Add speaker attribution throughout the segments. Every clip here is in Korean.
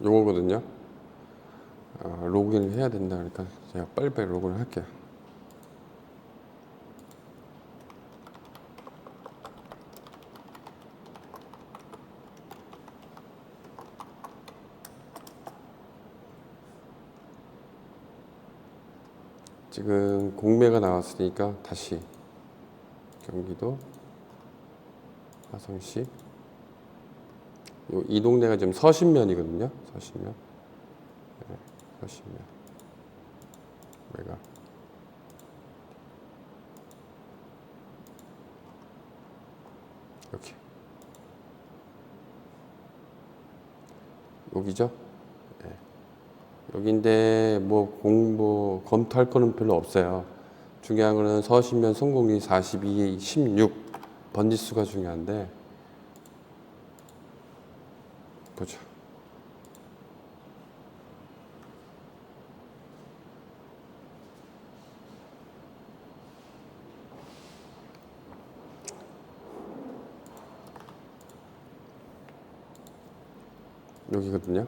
Speaker 1: 요거거든요. 로그인을 해야 된다 그러니까 제가 빨리빨리 로그인을 할게요. 지금 공매가 나왔으니까 다시 경기도 화성시 이 동네가 지금 서신면이거든요. 서신면. 네, 서신면. 매가 이렇게 여기죠. 네. 여기인데 뭐 검토할 거는 별로 없어요. 중요한 거는 서신면 성공률 42, 16 번지수가 중요한데 보죠. 여기거든요.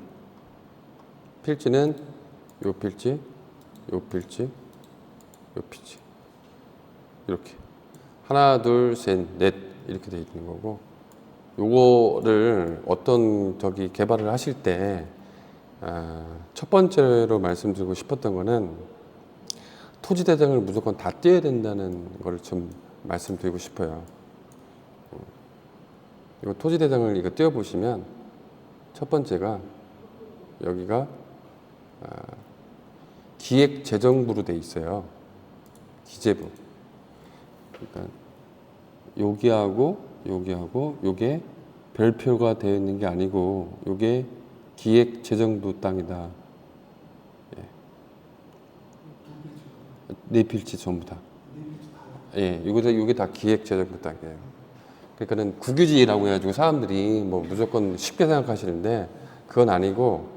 Speaker 1: 필지는 요 필지, 요 필지, 요 필지. 이렇게 하나, 둘, 셋, 넷 이렇게 돼 있는 거고, 요거를 어떤 개발을 하실 때 첫 번째로 말씀드리고 싶었던 거는 토지 대장을 무조건 다 띄어야 된다는 걸 좀 말씀드리고 싶어요. 이거 토지 대장을 이거 띄어 보시면 첫 번째가 여기가 기획재정부로 돼 있어요. 기재부. 그러니까 여기하고 요게 별표가 되어 있는 게 아니고 요게 기획재정부 땅이다. 예. 네 필지 전부 다. 예, 요게 다 기획재정부 땅이에요. 그러니까는 국유지라고 해가지고 사람들이 뭐 무조건 쉽게 생각하시는데 그건 아니고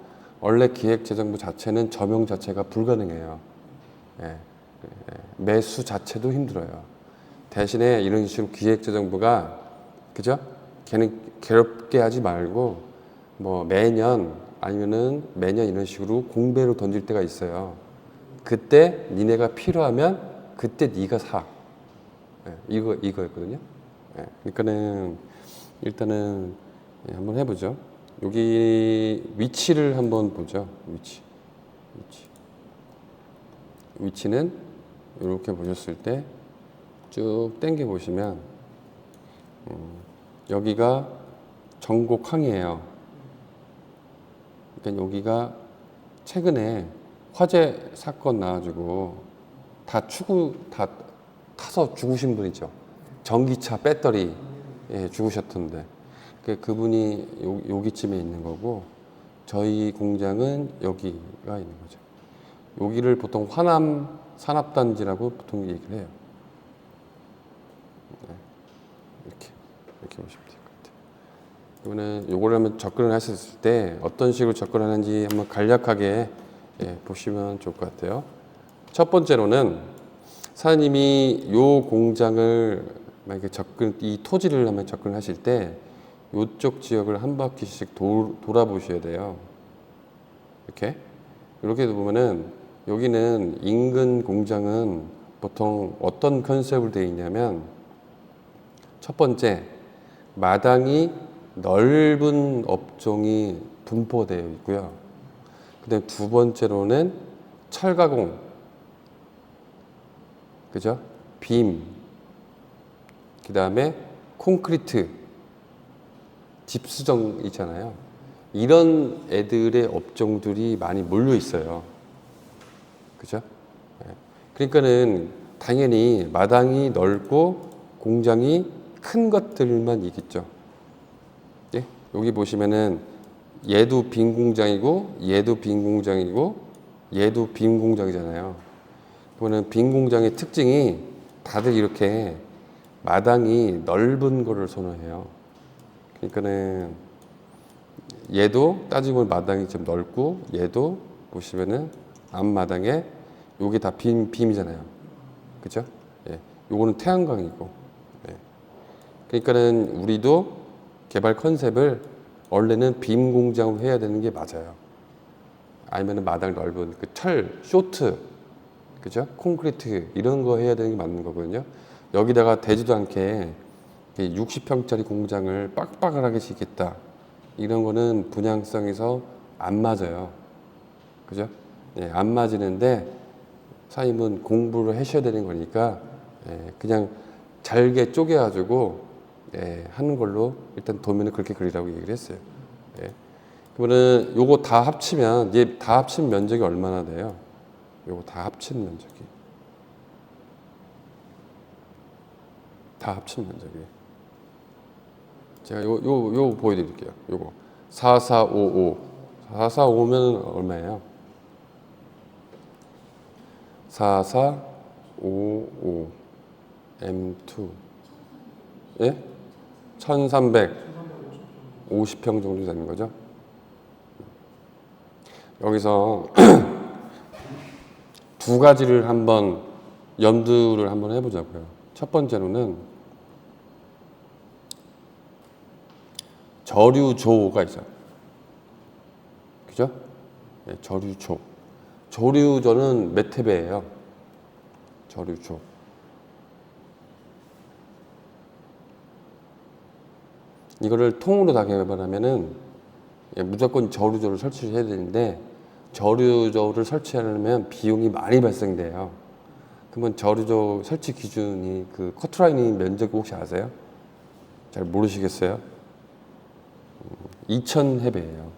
Speaker 1: 원래 기획재정부 자체는 점용 자체가 불가능해요. 예. 매수 자체도 힘들어요. 대신에 이런 식으로 기획재정부가 그죠? 걔는 괴롭게 하지 말고 뭐 매년 이런 식으로 공배로 던질 때가 있어요. 그때 니네가 필요하면 그때 네가 사. 예, 이거였거든요. 예, 그러니까는 일단은 한번 해보죠. 여기 위치를 한번 보죠. 위치는 이렇게 보셨을 때 쭉 당겨 보시면 여기가 정곡항이에요. 그러니까 여기가 최근에 화재 사건 나와가지고 다 타서 죽으신 분 있죠. 전기차 배터리 죽으셨던데 그분이 여기쯤에 있는 거고 저희 공장은 여기가 있는 거죠. 여기를 보통 화남 산업단지라고 보통 얘기를 해요. 이렇게 보시면 될 것 같아요. 요거를 한번 접근을 하셨을 때 어떤 식으로 접근하는지 한번 간략하게 보시면 좋을 것 같아요. 첫 번째로는 사장님이 요 공장을 만약에 이 토지를 한번 접근하실 때 요쪽 지역을 한 바퀴씩 돌아보셔야 돼요. 이렇게 보면은 여기는 인근 공장은 보통 어떤 컨셉으로 되어 있냐면 첫 번째 마당이 넓은 업종이 분포되어 있고요. 그다음 두 번째로는 철가공, 그죠? 빔, 그다음에 콘크리트, 집수정 있잖아요. 이런 애들의 업종들이 많이 몰려 있어요. 그죠? 그러니까는 당연히 마당이 넓고 공장이 큰 것들만 있겠죠. 예? 여기 보시면은 얘도 빈 공장이고 얘도 빈 공장이고 얘도 빈 공장이잖아요. 그거는 빈 공장의 특징이 다들 이렇게 마당이 넓은 거를 선호해요. 그러니까는 얘도 따지고 보면 마당이 좀 넓고 얘도 보시면은 앞마당에 요게 다 빔이잖아요. 그죠? 예. 요거는 태양광이고. 예. 그러니까는 우리도 개발 컨셉을 원래는 빔 공장으로 해야 되는 게 맞아요. 아니면 마당 넓은 그 철, 쇼트, 그죠? 콘크리트 이런 거 해야 되는 게 맞는 거거든요. 여기다가 되지도 않게 60평짜리 공장을 빡빡하게 짓겠다. 이런 거는 분양성에서 안 맞아요. 그죠? 예, 안 맞으는데 사장님은 공부를 하셔야 되는 거니까 그냥 잘게 쪼개가지고 하는 걸로 일단 도면을 그렇게 그리라고 얘기를 했어요. 그러면은 요거 다 합치면 얘 다 합친 면적이 얼마나 돼요? 요거 다 합친 면적이 다 합친 면적이 제가 요 보여드릴게요. 요거 4455 4455면 얼마예요? 4455 M2 예? 1350평 정도 되는 거죠. 여기서 두 가지를 한번 염두를 한번 해보자고요. 첫 번째로는 저류조가 있어요. 그죠? 네, 저류조. 저류조는 몇 회배예요? 저류조. 이거를 통으로 다 개발하면은 무조건 저류조를 설치를 해야 되는데 저류조를 설치하려면 비용이 많이 발생돼요. 그러면 저류조 설치 기준이 그 커트라인이 면적이 혹시 아세요? 잘 모르시겠어요? 2000회배예요.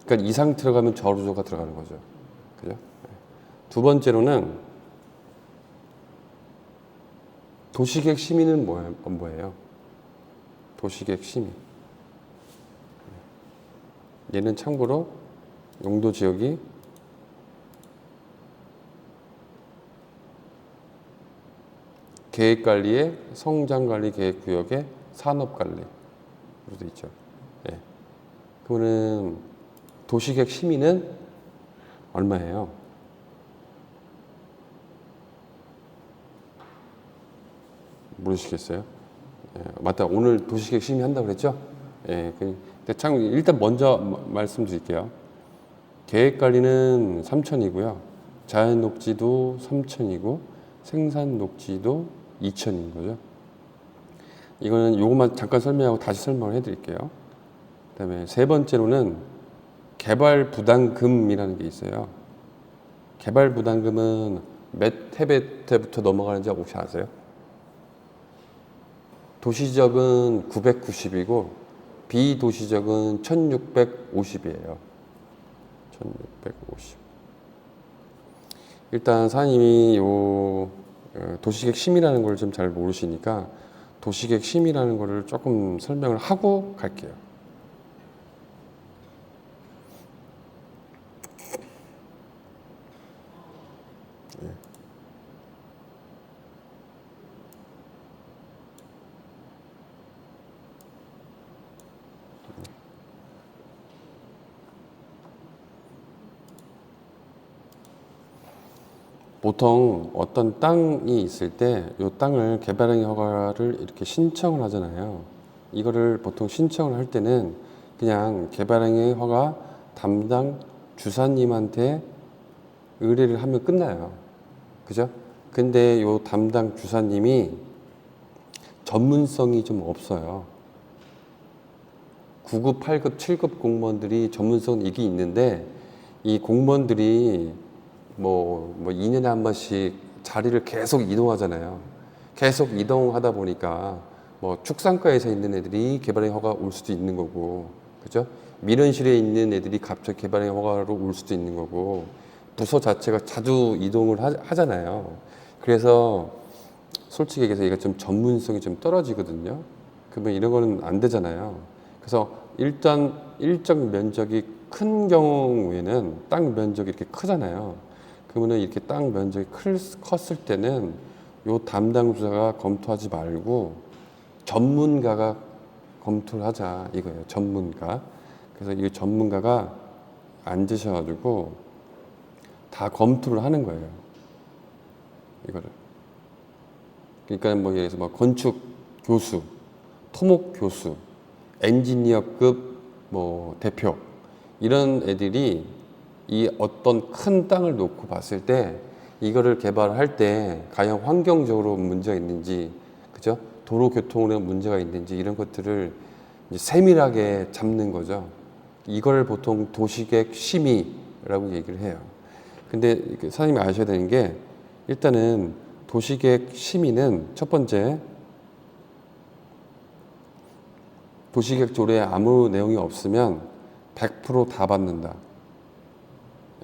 Speaker 1: 그러니까 이상 들어가면 저류조가 들어가는 거죠. 그죠? 두 번째로는 도시계획 심의는 뭐예요? 도시계획 심의. 얘는 참고로 용도 지역이 계획관리의 성장관리 계획구역의 산업관리 으로 되어 있죠. 예. 그러면 도시계획 심의는 얼마예요? 모르시겠어요? 예. 맞다. 오늘 도시계획 심의 한다고 그랬죠? 예. 참 일단 먼저 말씀드릴게요. 계획관리는 3,000이고요. 자연녹지도 3,000이고 생산녹지도 2,000인 거죠. 이거는 요것만 잠깐 설명하고 다시 설명을 해드릴게요. 그다음에 세 번째로는 개발 부담금이라는 게 있어요. 개발 부담금은 몇 회배 때부터 넘어가는지 혹시 아세요? 도시적은 990이고 비도시적은 1650이에요. 1650. 일단 사장님이 요 도시계획 심의라는 걸 좀 잘 모르시니까 도시계획 심의라는 거를 조금 설명을 하고 갈게요. 보통 어떤 땅이 있을 때 이 땅을 개발행위 허가를 이렇게 신청을 하잖아요. 이거를 보통 신청을 할 때는 그냥 개발행위 허가 담당 주사님한테 의뢰를 하면 끝나요. 그죠? 근데 이 담당 주사님이 전문성이 좀 없어요. 9급, 8급, 7급 공무원들이 전문성이 있는데 이 공무원들이 뭐 2년에 한 번씩 자리를 계속 이동하잖아요. 계속 이동하다 보니까 뭐 축산과에서 있는 애들이 개발행 허가 올 수도 있는 거고, 그죠? 민원실에 있는 애들이 갑자기 개발행 허가로 올 수도 있는 거고, 부서 자체가 자주 이동을 하잖아요. 그래서 솔직히 얘기해서 이게 좀 전문성이 좀 떨어지거든요. 그러면 이런 거는 안 되잖아요. 그래서 일단 일정 면적이 큰 경우에는 땅 면적이 이렇게 크잖아요. 그러면 이렇게 땅 면적이 컸을 때는 요 담당 부서가 검토하지 말고 전문가가 검토를 하자 이거예요. 전문가. 그래서 이 전문가가 앉으셔가지고 다 검토를 하는 거예요. 이거를. 그러니까 뭐 예를 들어서 뭐 건축 교수, 토목 교수, 엔지니어급 뭐 대표 이런 애들이 이 어떤 큰 땅을 놓고 봤을 때 이거를 개발할 때 과연 환경적으로 문제가 있는지, 그죠? 도로 교통으로 문제가 있는지 이런 것들을 이제 세밀하게 잡는 거죠. 이걸 보통 도시계획 심의라고 얘기를 해요. 근데 사장님이 아셔야 되는 게 일단은 도시계획 심의는 첫 번째 도시계획 조례에 아무 내용이 없으면 100%다 받는다.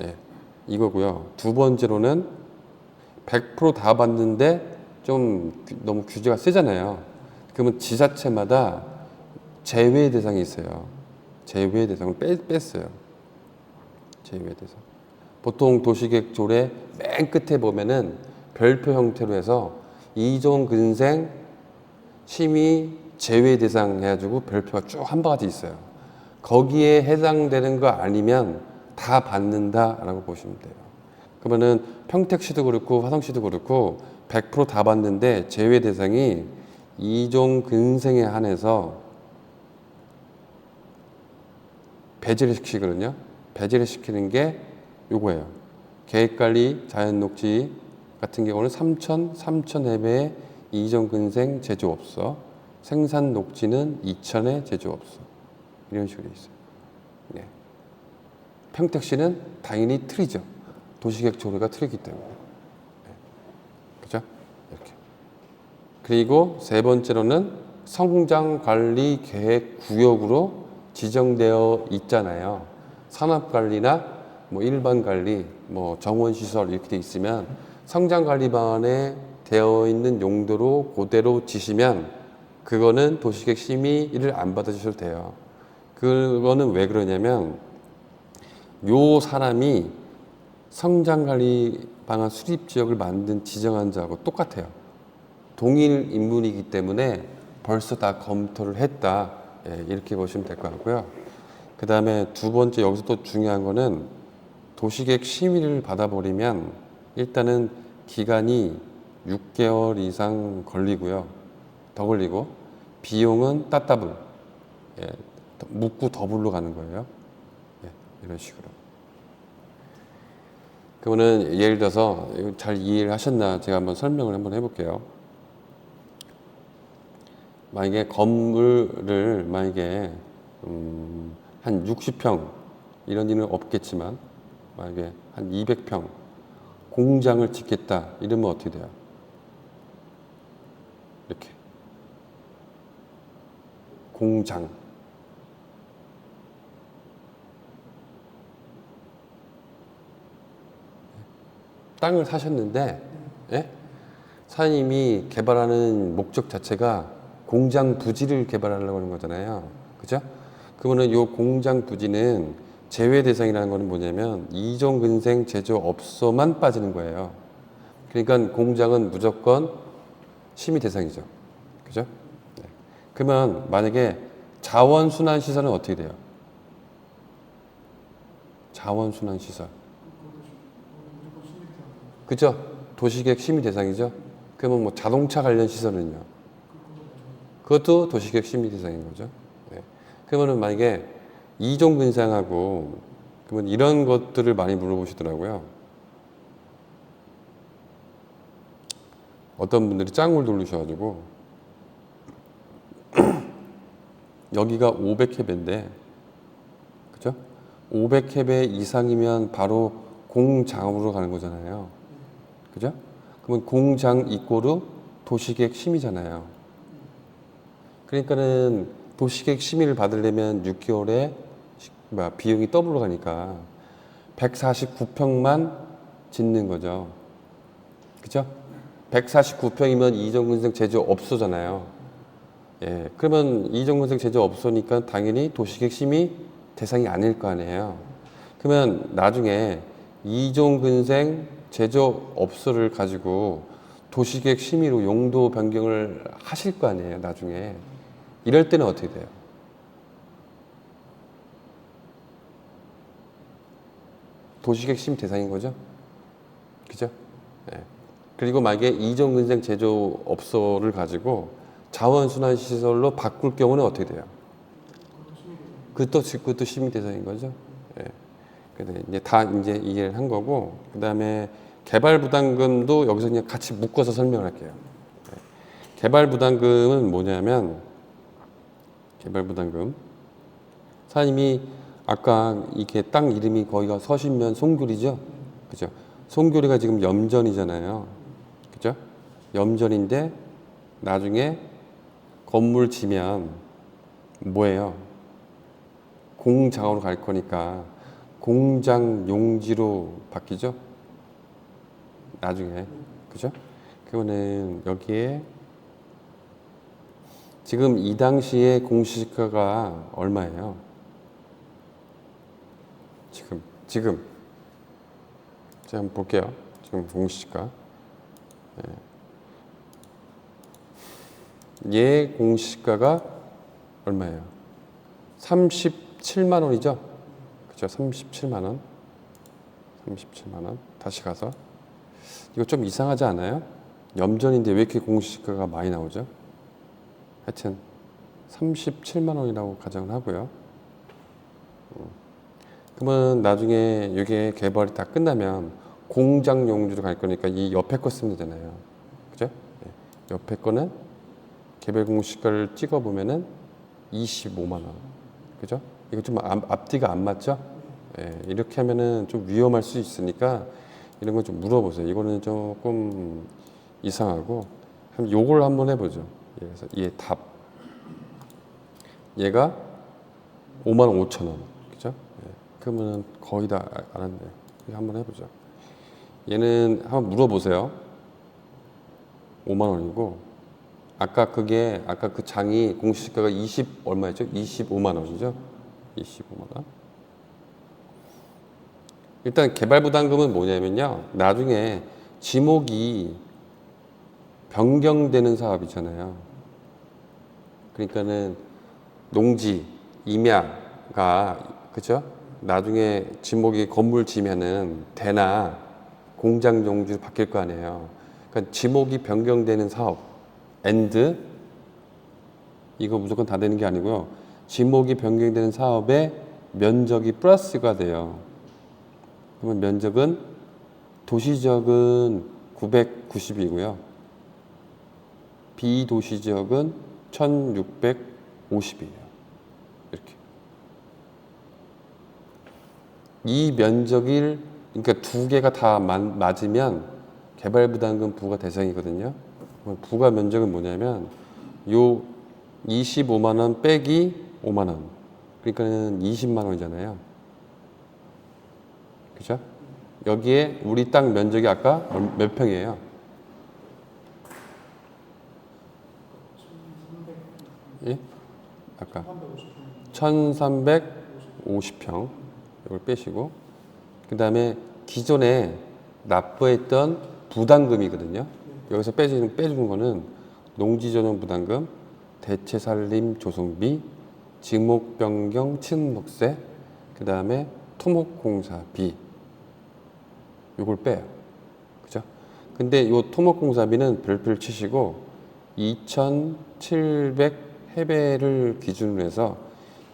Speaker 1: 예, 이거고요. 두 번째로는 100%다 받는데 좀 너무 규제가 세잖아요. 그러면 지자체마다 제외 대상이 있어요. 제외 대상을 뺐어요. 제외 대상. 보통 도시계획 조례 맨 끝에 보면은 별표 형태로 해서 이종 근생 심의 제외 대상 해가지고 별표가 쭉 한 바가지 있어요. 거기에 해당되는 거 아니면 다 받는다라고 보시면 돼요. 그러면은 평택시도 그렇고 화성시도 그렇고 100%다 받는데 제외 대상이 이종 근생에 한해서 배제를 시키거든요. 배제를 시키는 게 요거예요. 계획관리, 자연녹지 같은 경우는 3,000해배의 이종근생 제조업소, 생산녹지는 2,000의 제조업소. 이런 식으로 있어요. 네. 평택시는 당연히 틀이죠. 도시계획 조례가 틀이기 때문에. 네. 그죠? 이렇게. 그리고 세 번째로는 성장관리계획구역으로 지정되어 있잖아요. 산업관리나 뭐 일반관리, 뭐 정원시설 이렇게 돼 있으면 성장관리반에 되어 있는 용도로 그대로 지시면 그거는 도시계획 심의를 안 받아주셔도 돼요. 그거는 왜 그러냐면 요 사람이 성장관리 방안 수립지역을 만든 지정한 자하고 똑같아요. 동일 인물이기 때문에 벌써 다 검토를 했다. 예, 이렇게 보시면 될 것 같고요. 그 다음에 두 번째 여기서 또 중요한 거는 도시계획 심의를 받아버리면 일단은 기간이 6개월 이상 걸리고요. 더 걸리고 비용은 따따블, 예, 묻고 더블로 가는 거예요. 예, 이런 식으로. 그러면은 예를 들어서 잘 이해를 하셨나 제가 한번 설명을 한번 해볼게요. 만약에 건물을 만약에 한 60평 이런 일은 없겠지만 만약에 한 200평 공장을 짓겠다 이러면 어떻게 돼요? 이렇게 공장 땅을 사셨는데 예? 사장님이 개발하는 목적 자체가 공장 부지를 개발하려고 하는 거잖아요. 그죠? 그러면 이 공장 부지는 제외 대상이라는 거는 뭐냐면 이종근생 제조업소만 빠지는 거예요. 그러니까 공장은 무조건 심의 대상이죠. 그죠? 네. 그러면 만약에 자원순환시설은 어떻게 돼요? 자원순환시설. 그죠? 도시계획 심의 대상이죠? 그러면 뭐 자동차 관련 시설은요? 그것도 도시계획 심의 대상인 거죠. 네. 그러면은 만약에 이종 근상하고 그러면 이런 것들을 많이 물어보시더라고요. 어떤 분들이 짱을 돌리셔가지고 여기가 500해배인데 그죠? 500해배 이상이면 바로 공장으로 가는 거잖아요. 그죠? 그러면 공장 이꼬르 도시계획 심의잖아요. 그러니까는 도시계획 심의를 받으려면 6개월에 비용이 더블로 가니까 149평만 짓는 거죠. 그죠? 149평이면 이종근생 제조업소잖아요. 예, 그러면 이종근생 제조업소니까 당연히 도시계획 심의 대상이 아닐 거 아니에요. 그러면 나중에 이종근생 제조업소를 가지고 도시계획 심의로 용도 변경을 하실 거 아니에요, 나중에. 이럴 때는 어떻게 돼요? 도시계획 심의 대상인 거죠? 그죠? 네. 그리고 만약에 이종근생 제조업소를 가지고 자원순환시설로 바꿀 경우는 어떻게 돼요? 그것도 시민 대상인 거죠. 예. 근데 이제 다 이제 이해를 한 거고, 그 다음에 개발 부담금도 여기서 그냥 같이 묶어서 설명을 할게요. 예. 개발 부담금은 뭐냐면, 개발 부담금. 사장님이 아까 이게 땅 이름이 거기가 서신면 송교리죠? 그죠? 송교리가 지금 염전이잖아요. 그죠? 염전인데 나중에 건물 지면 뭐예요? 공장으로 갈 거니까 공장 용지로 바뀌죠? 나중에. 그죠? 그거는 여기에 지금 이 당시에 공시지가가 얼마예요? 지금 제가 한번 볼게요. 지금 공시지가 얘 공시지가가 얼마예요? 37만 원이죠? 그죠? 37만 원. 37만 원. 다시 가서 이거 좀 이상하지 않아요? 염전인데 왜 이렇게 공시지가가 많이 나오죠? 하여튼 37만 원이라고 가정을 하고요. 그러면 나중에 이게 개발이 다 끝나면 공장 용지로 갈 거니까 이 옆에 거 쓰면 되잖아요. 그죠? 옆에 거는 개별 공시가를 찍어 보면은 25만 원. 그죠? 이거 좀 앞뒤가 안 맞죠? 이렇게 하면은 좀 위험할 수 있으니까 이런 거 좀 물어보세요. 이거는 조금 이상하고 요걸 한번 해보죠. 그래서 얘 답. 얘가 5만 5천 원. 그죠? 그러면 거의 다 알았네. 이거 한번 해보죠. 얘는 한번 물어보세요. 5만 원이고 아까 그 장이 공시지가가 20 얼마였죠? 25만 원이죠? 25만 원. 일단 개발 부담금은 뭐냐면요. 나중에 지목이 변경되는 사업이잖아요. 그러니까는 농지, 임야가 그죠? 나중에 지목이 건물 지면은 대나 공장 용지로 바뀔 거 아니에요. 그러니까 지목이 변경되는 사업, and 이거 무조건 다 되는 게 아니고요. 지목이 변경되는 사업에 면적이 플러스가 돼요. 그러면 면적은 도시지역은 990이고요. 비도시지역은 1650이에요. 이렇게. 이 면적을 그러니까 두 개가 다 맞으면 개발부담금 부과 대상이거든요. 부과 면적은 뭐냐면 요 25만 원 빼기 5만 원. 그러니까는 20만 원이잖아요. 그죠? 여기에 우리 땅 면적이 아까 몇 평이에요? 1300. 예? 아까 1350평. 이걸 빼시고 그 다음에 기존에 납부했던 부담금이거든요. 여기서 빼주는 거는 농지전용 부담금, 대체살림 조성비, 지목변경 친목세, 그 다음에 토목공사비 이걸 빼요. 그죠? 근데 이 토목공사비는 별표를 치시고 2,700 해배를 기준으로 해서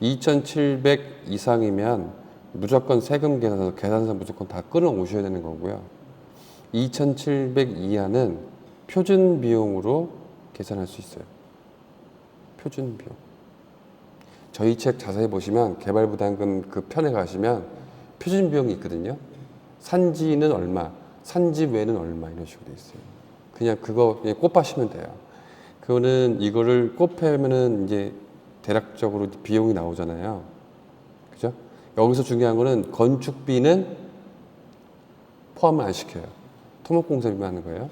Speaker 1: 2,700 이상이면 무조건 세금 계산서 무조건 다 끊어 오셔야 되는 거고요. 2,700 이하는 표준 비용으로 계산할 수 있어요. 표준 비용. 저희 책 자세히 보시면 개발부담금 그 편에 가시면 표준 비용이 있거든요. 산지는 얼마, 산지 외는 얼마 이런 식으로 돼 있어요. 그냥 그거 그냥 곱하시면 돼요. 그거는 이거를 곱하면은 이제 대략적으로 비용이 나오잖아요. 그죠? 여기서 중요한 거는 건축비는 포함을 안 시켜요. 토목공사비만 하는 거예요.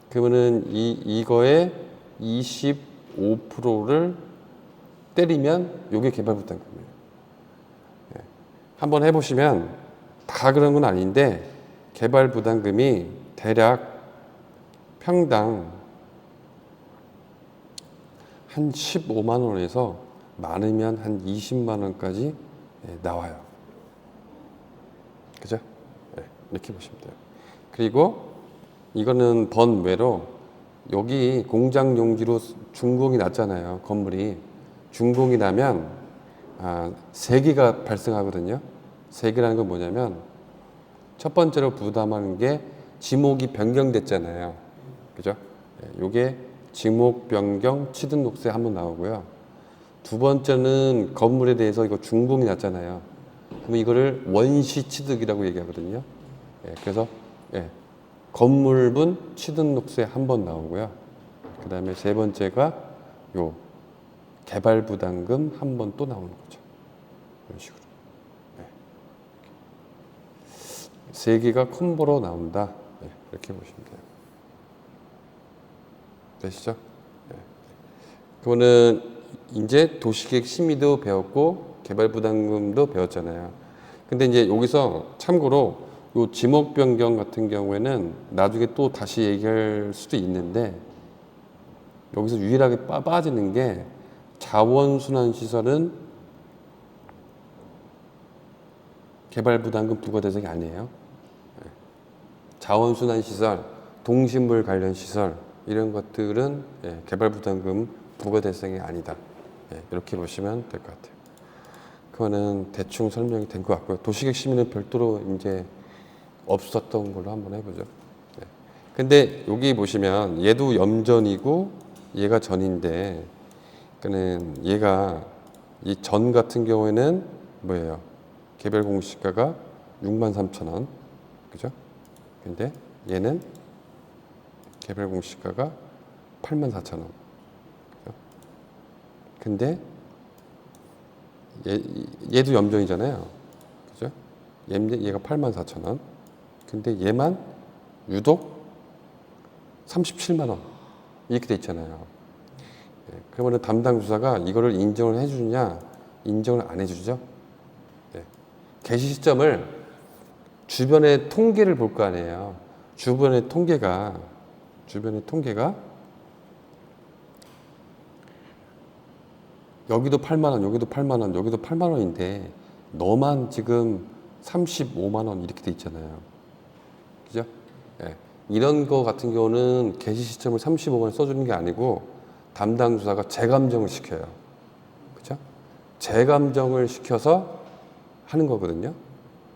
Speaker 1: 그러면은 이거에 25%를 때리면 이게 개발부담금이에요. 예. 한번 해보시면 다 그런 건 아닌데 개발부담금이 대략 평당 한 15만 원에서 많으면 한 20만 원까지 나와요. 그죠? 네, 이렇게 보시면 돼요. 그리고 이거는 번외로 여기 공장 용지로 준공이 났잖아요. 건물이 준공이 나면 세 개가 발생하거든요. 세 개라는 건 뭐냐면 첫 번째로 부담하는 게 지목이 변경됐잖아요. 그죠? 요게 지목 변경 취득록세 한번 나오고요. 두 번째는 건물에 대해서 이거 중봉이 났잖아요. 그럼 이거를 원시 취득이라고 얘기하거든요. 그래서 건물분 취득록세 한 번 나오고요. 그 다음에 세 번째가 요 개발부담금 한 번 또 나오는 거죠. 이런 식으로. 세 개가 콤보로 나온다. 이렇게 보시면 돼요. 되시죠? 그거는 이제 도시계획 심의도 배웠고 개발부담금도 배웠잖아요. 근데 이제 여기서 참고로 요 지목 변경 같은 경우에는 나중에 또 다시 얘기할 수도 있는데 여기서 유일하게 빠지는 게 자원순환시설은 개발부담금 부과 대상이 아니에요. 자원순환시설, 동식물 관련 시설 이런 것들은 개발부담금 부과 대상이 아니다. 이렇게 보시면 될 것 같아요. 그거는 대충 설명이 된 것 같고요. 도시계획 심의는 별도로 이제 없었던 걸로 한번 해보죠. 근데 여기 보시면 얘도 염전이고 얘가 전인데, 그는 얘가 이 전 같은 경우에는 뭐예요? 개별 공시가가 63,000원, 그죠? 근데 얘는 개별 공시가가 84,000원. 그죠? 근데 얘도 염전이잖아요. 그죠? 얘가 84,000원. 근데 얘만 유독 37만 원 이렇게 돼 있잖아요. 그러면 담당 주사가 이거를 인정을 해주느냐, 인정을 안 해주죠. 개시 시점을 주변의 통계를 볼 거 아니에요. 주변의 통계가 여기도 8만 원, 여기도 8만 원, 여기도 8만 원인데 너만 지금 35만 원 이렇게 돼 있잖아요. 그죠? 이런 거 같은 경우는 개시 시점을 35만 원 써주는 게 아니고 담당 주사가 재감정을 시켜요. 그죠? 재감정을 시켜서 하는 거거든요.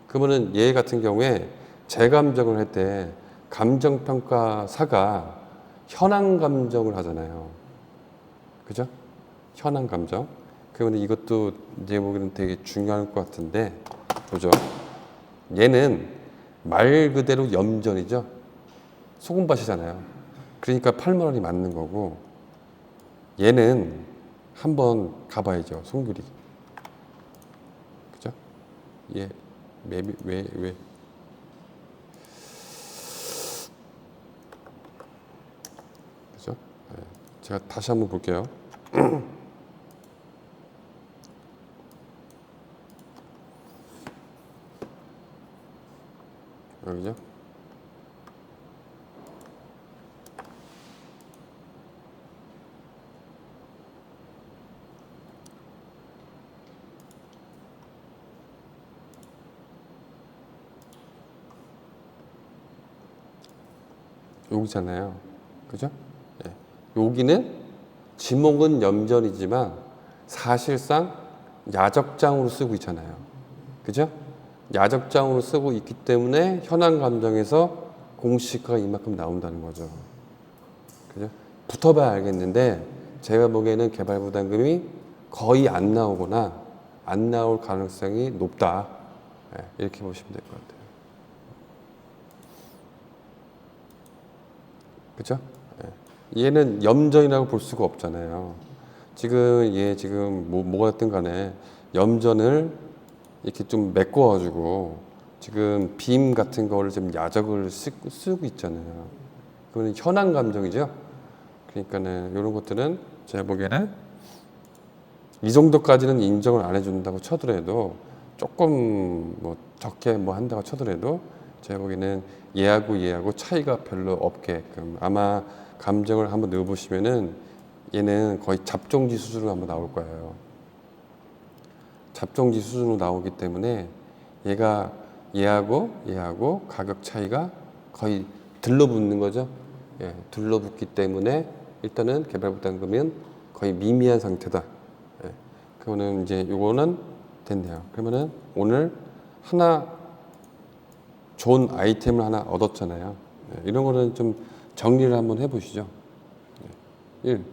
Speaker 1: 그러면은 얘 같은 경우에 재감정을 할 때 감정평가사가 현황 감정을 하잖아요. 그죠? 현황 감정. 그러면 이것도 내 보기에는 되게 중요할 것 같은데, 보죠. 얘는 말 그대로 염전이죠. 소금밭이잖아요. 그러니까 8만 원이 맞는 거고, 얘는 한번 가봐야죠. 송귤이. 그죠? 얘 왜? 그죠? 제가 다시 한번 볼게요. 여기죠? 여기잖아요. 그죠? 여기는 지목은 염전이지만 사실상 야적장으로 쓰고 있잖아요. 그죠? 야적장으로 쓰고 있기 때문에 현황 감정에서 공시가가 이만큼 나온다는 거죠. 그죠? 붙어봐야 알겠는데 제가 보기에는 개발부담금이 거의 안 나오거나 안 나올 가능성이 높다. 이렇게 보시면 될 것 같아요. 그죠? 얘는 염전이라고 볼 수가 없잖아요. 지금 뭐가 됐든 간에 염전을 이렇게 좀 메꿔가지고 지금 빔 같은 거를 좀 야적을 쓰고 있잖아요. 그거는 현황 감정이죠. 그러니까는 이런 것들은 제가 보기에는 이 정도까지는 인정을 안 해준다고 쳐더라도 조금 뭐 적게 뭐 한다고 쳐더라도 제가 보기에는 얘하고 차이가 별로 없게끔 아마 감정을 한번 넣어보시면은 얘는 거의 잡종지 수준으로 한번 나올 거예요. 잡종지 수준으로 나오기 때문에 얘하고 가격 차이가 거의 들러붙는 거죠. 들러붙기 때문에 일단은 개발부담금은 거의 미미한 상태다. 그러면은 이제 요거는 됐네요. 그러면은 오늘 하나 좋은 아이템을 하나 얻었잖아요. 이런 거는 좀 정리를 한번 해보시죠. 1.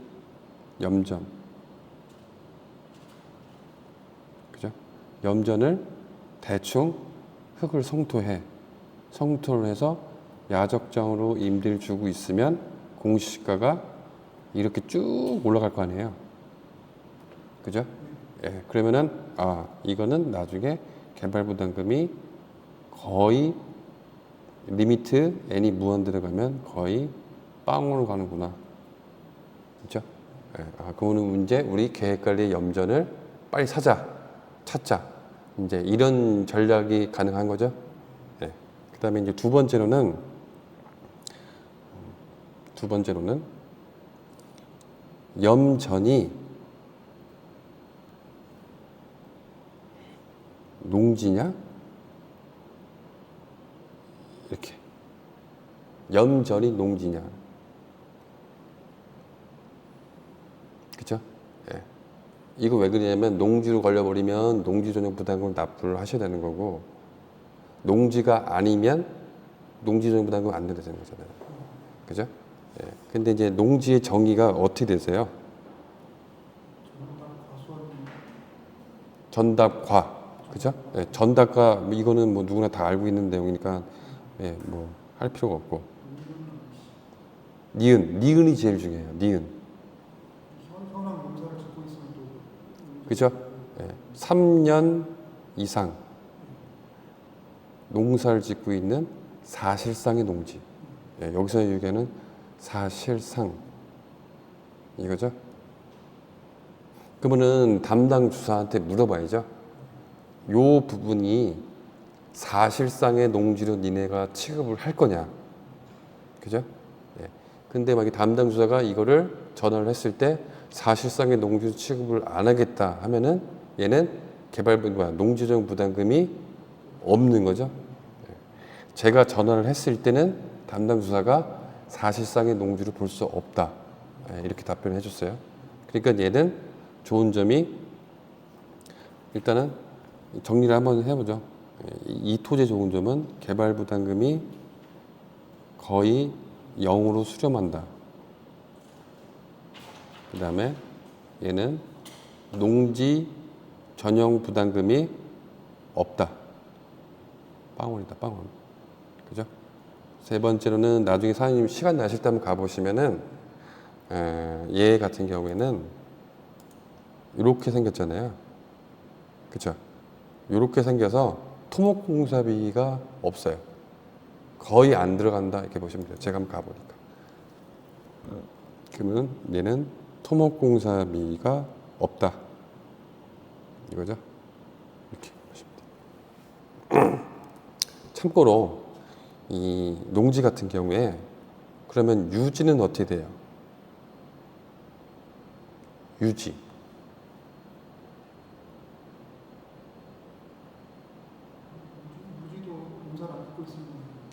Speaker 1: 염전. 그죠? 염전을 대충 흙을 성토해. 성토를 해서 야적장으로 임대를 주고 있으면 공시지가가 이렇게 쭉 올라갈 거 아니에요. 그죠? 예, 그러면은 이거는 나중에 개발부담금이 거의 리미트 n이 무한 들어가면 거의 빵으로 가는구나. 그죠? 예, 그거는 이제 우리 계획관리 염전을 빨리 찾자. 이제 이런 전략이 가능한 거죠. 예. 그다음에 이제 두 번째로는 염전이 농지냐? 이렇게. 염전이 농지냐? 그죠? 예. 이거 왜 그러냐면 농지로 걸려버리면 농지 전용 부담금을 납부를 하셔야 되는 거고, 농지가 아니면 농지 전용 부담금 안 내도 되는 거잖아요. 그죠? 예. 근데 이제 농지의 정의가 어떻게 되세요? 전답과. 그죠? 예. 전답과 이거는 뭐 누구나 다 알고 있는 내용이니까 예, 뭐 할 필요가 없고. 니은이 제일 중요해요. 니은. 그죠? 예. 3년 이상 농사를 짓고 있는 사실상의 농지. 예, 여기서 얘기하는 사실상 이거죠. 그러면은 담당 주사한테 물어봐야죠. 요 부분이 사실상의 농지로 니네가 취급을 할 거냐. 그죠? 예. 근데 만약에 담당 주사가 이거를 전화를 했을 때 사실상의 농지로 취급을 안 하겠다 하면은 얘는 농지적 부담금이 없는 거죠. 예. 제가 전화를 했을 때는 담당 주사가 사실상의 농지를 볼 수 없다. 예, 이렇게 답변을 해줬어요. 그러니까 얘는 좋은 점이 일단은 정리를 한번 해보죠. 이 토지의 좋은 점은 개발 부담금이 거의 0으로 수렴한다. 그 다음에 얘는 농지 전용 부담금이 없다. 빵원이다, 빵원. 그죠? 세 번째로는 나중에 사장님 시간 나실 때 한번 가보시면은 얘 같은 경우에는 이렇게 생겼잖아요. 그쵸? 이렇게 생겨서 토목공사비가 없어요. 거의 안 들어간다 이렇게 보시면 돼요. 제가 한번 가보니까. 그러면 얘는 토목공사비가 없다. 이거죠? 이렇게 보시면 돼요. 참고로 이 농지 같은 경우에 그러면 유지는 어떻게 돼요? 유지.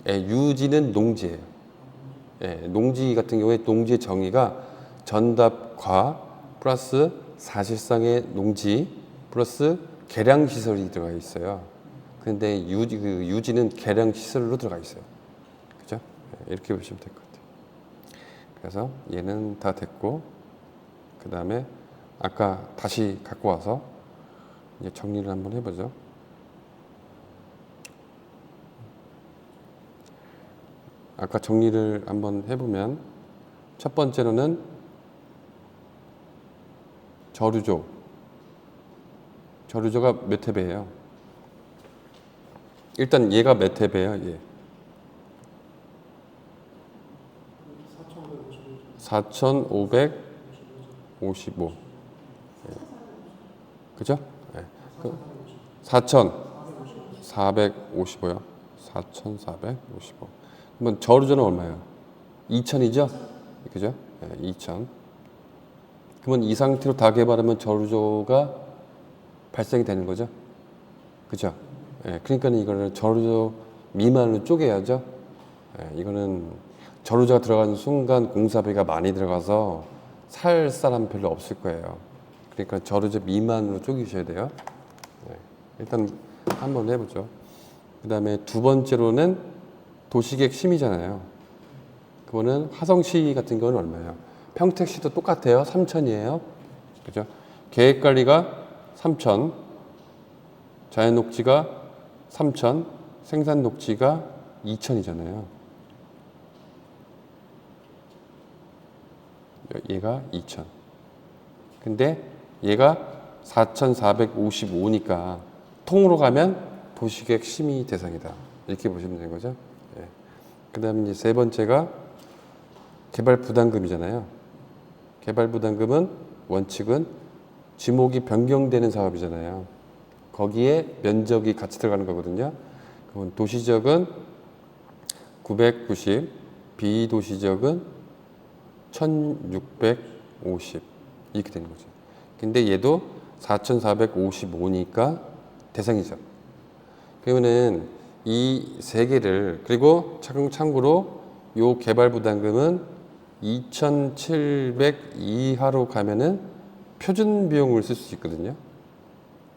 Speaker 1: 예, 유지는 농지예요. 예, 농지 같은 경우에 농지의 정의가 전답과 플러스 사실상의 농지 플러스 개량 시설이 들어가 있어요. 근데 유지는 개량 시설로 들어가 있어요. 그죠? 예, 이렇게 보시면 될 것 같아요. 그래서 얘는 다 됐고, 그 다음에 아까 다시 갖고 와서 이제 정리를 한번 해보죠. 아까 정리를 한번 해보면 첫 번째로는 저류조가 몇 회배예요? 일단 얘가 몇 회배예요? 얘 4,555. 그죠? 네. 4,455요. 4,455. 그러면 저류조는 얼마예요? 2,000이죠? 그죠? 네, 2,000. 그러면 이 상태로 다 개발하면 저류조가 발생이 되는 거죠? 그죠? 네, 그러니까 이거를 저류조 미만으로 쪼개야죠? 네, 이거는 저류조가 들어가는 순간 공사비가 많이 들어가서 살 사람 별로 없을 거예요. 그러니까 저르제 미만으로 쪼개셔야 돼요. 네. 일단 한번 해보죠. 그 다음에 두 번째로는 도시계획 심의잖아요. 그거는 화성시 같은 경우는 얼마예요? 평택시도 똑같아요. 3천이에요. 그죠? 계획관리가 3천, 자연녹지가 3천, 생산녹지가 2천이잖아요. 얘가 2천. 근데 얘가 4,455니까 통으로 가면 도시계획 심의 대상이다. 이렇게 보시면 되는 거죠. 예. 그 다음에 이제 세 번째가 개발 부담금이잖아요. 개발 부담금은 원칙은 지목이 변경되는 사업이잖아요. 거기에 면적이 같이 들어가는 거거든요. 그럼 도시적은 990, 비도시적은 1650 이렇게 되는 거죠. 근데 얘도 4455니까 대상이죠. 그러면은 이 세 개를, 그리고 참고로 요 개발 부담금은 2,700 이하로 가면은 표준 비용을 쓸 수 있거든요.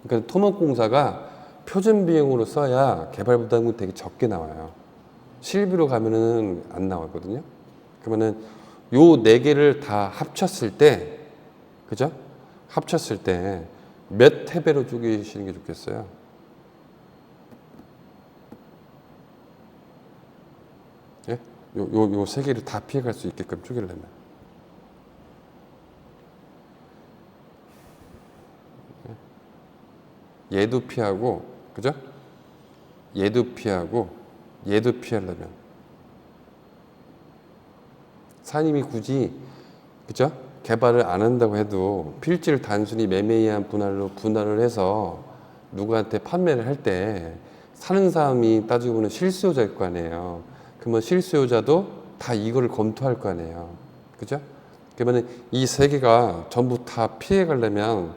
Speaker 1: 그러니까 토목공사가 표준 비용으로 써야 개발 부담금 되게 적게 나와요. 실비로 가면은 안 나왔거든요. 그러면은 요 네 개를 다 합쳤을 때, 그죠? 합쳤을 때 몇 회배로 쪼개시는 게 좋겠어요? 예? 요 세 개를 다 피해갈 수 있게끔 쪼개려면. 얘도 피하고, 그죠? 얘도 피하고, 얘도 피하려면. 사장님이 굳이, 그죠? 개발을 안 한다고 해도 필지를 단순히 매매에 의한 분할을 해서 누구한테 판매를 할 때 사는 사람이 따지고 보면 실수요자일 거 아니에요. 그러면 실수요자도 다 이거를 검토할 거 아니에요. 그죠? 그러면 이 세 개가 전부 다 피해 가려면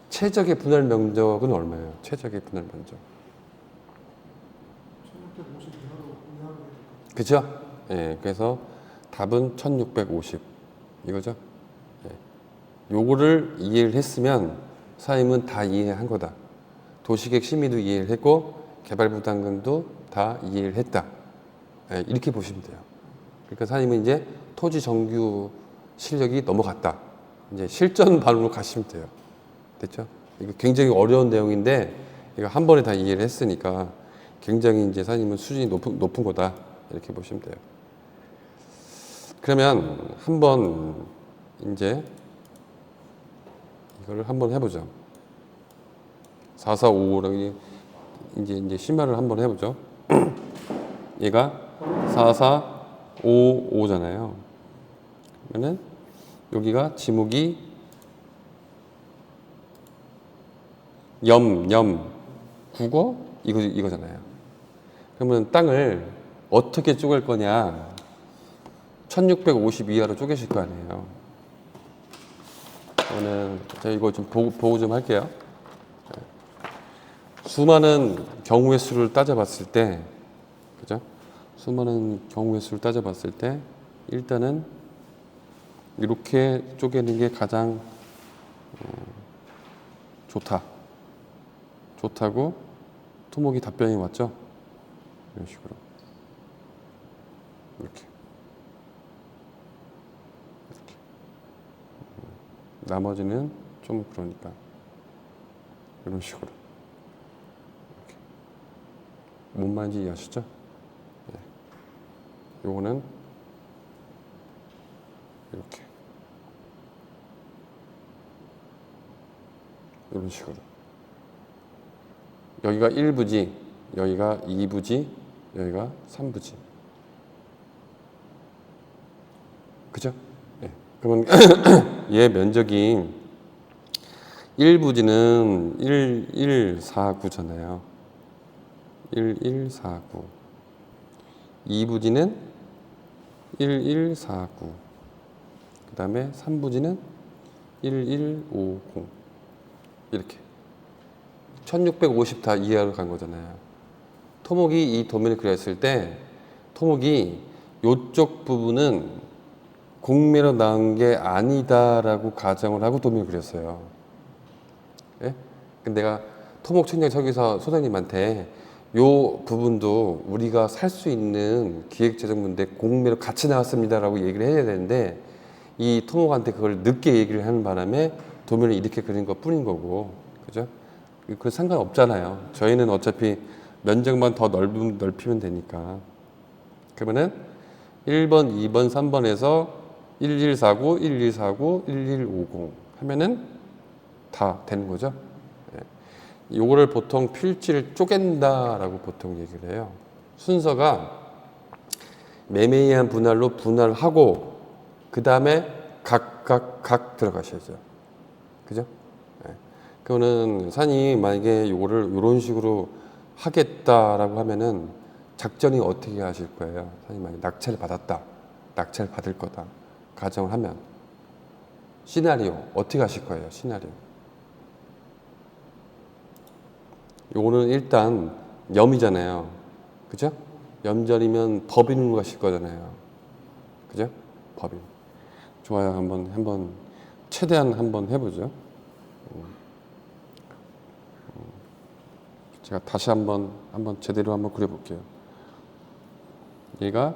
Speaker 1: 최적의 분할 면적은 얼마예요? 최적의 분할 면적. 그죠? 예, 그래서 답은 1650 이거죠. 예. 요거를 이해를 했으면 사임은 다 이해한 거다. 도시계획 심의도 이해를 했고 개발 부담금도 다 이해를 했다. 예, 이렇게 보시면 돼요. 그러니까 사임은 이제 토지 정규 실력이 넘어갔다. 이제 실전 반으로 가시면 돼요. 됐죠? 이거 굉장히 어려운 내용인데 이거 한 번에 다 이해를 했으니까 굉장히 이제 사장님은 수준이 높은 거다. 이렇게 보시면 돼요. 그러면 한번 이제 이거를 한번 해보죠. 4455랑 이제 심화를 한번 해보죠. 얘가 4455잖아요. 그러면은 여기가 지목이 국어 이거잖아요. 그러면 땅을 어떻게 쪼갤 거냐? 1650 이하로 쪼개실 거 아니에요. 그러면 제가 이거 좀 보고 좀 할게요. 수많은 경우의 수를 따져봤을 때, 그죠? 수많은 경우의 수를 따져봤을 때, 일단은 이렇게 쪼개는 게 가장 좋다고 토목이 답변이 왔죠? 이런 식으로. 이렇게. 나머지는 좀 그러니까 이런 식으로 이렇게. 뭔 말인지 이해하시죠? 네. 요거는 이렇게 이런 식으로 여기가 1부지, 여기가 2부지, 여기가 3부지. 그죠? 네. 그러면 얘 면적이 1부지는 1149잖아요. 1149. 2부지는 1149. 그 다음에 3부지는 1150. 이렇게. 1650 다 이하로 간 거잖아요. 토목이 이 도면을 그렸을 때, 토목이 이쪽 부분은 공매로 나온 게 아니다라고 가정을 하고 도면을 그렸어요. 예? 근데 내가 토목청장 저기서 소장님한테 요 부분도 우리가 살 수 있는 기획재정부인데 공매로 같이 나왔습니다라고 얘기를 해야 되는데 이 토목한테 그걸 늦게 얘기를 하는 바람에 도면을 이렇게 그린 것 뿐인 거고, 그죠? 그 상관없잖아요. 저희는 어차피 면적만 더 넓히면 되니까. 그러면은 1번, 2번, 3번에서 1149, 1149, 1150 하면은 다 되는 거죠. 요거를 보통 필지를 쪼갠다라고 보통 얘기를 해요. 순서가 매매의한 분할로 분할하고 그 다음에 각 들어가셔야죠. 그죠? 네. 그거는 사장님이 만약에 요거를 요런 식으로 하겠다라고 하면은 작전이 어떻게 하실 거예요? 사장님 만약에 낙찰을 받았다. 낙찰을 받을 거다. 가정을 하면 시나리오 어떻게 하실 거예요? 시나리오. 요거는 일단 염이잖아요. 그죠? 염전이면 법인으로 가실 거잖아요. 그죠? 법인. 좋아요. 한번 최대한 한번 해보죠. 제가 다시 한번 제대로 한번 그려볼게요. 얘가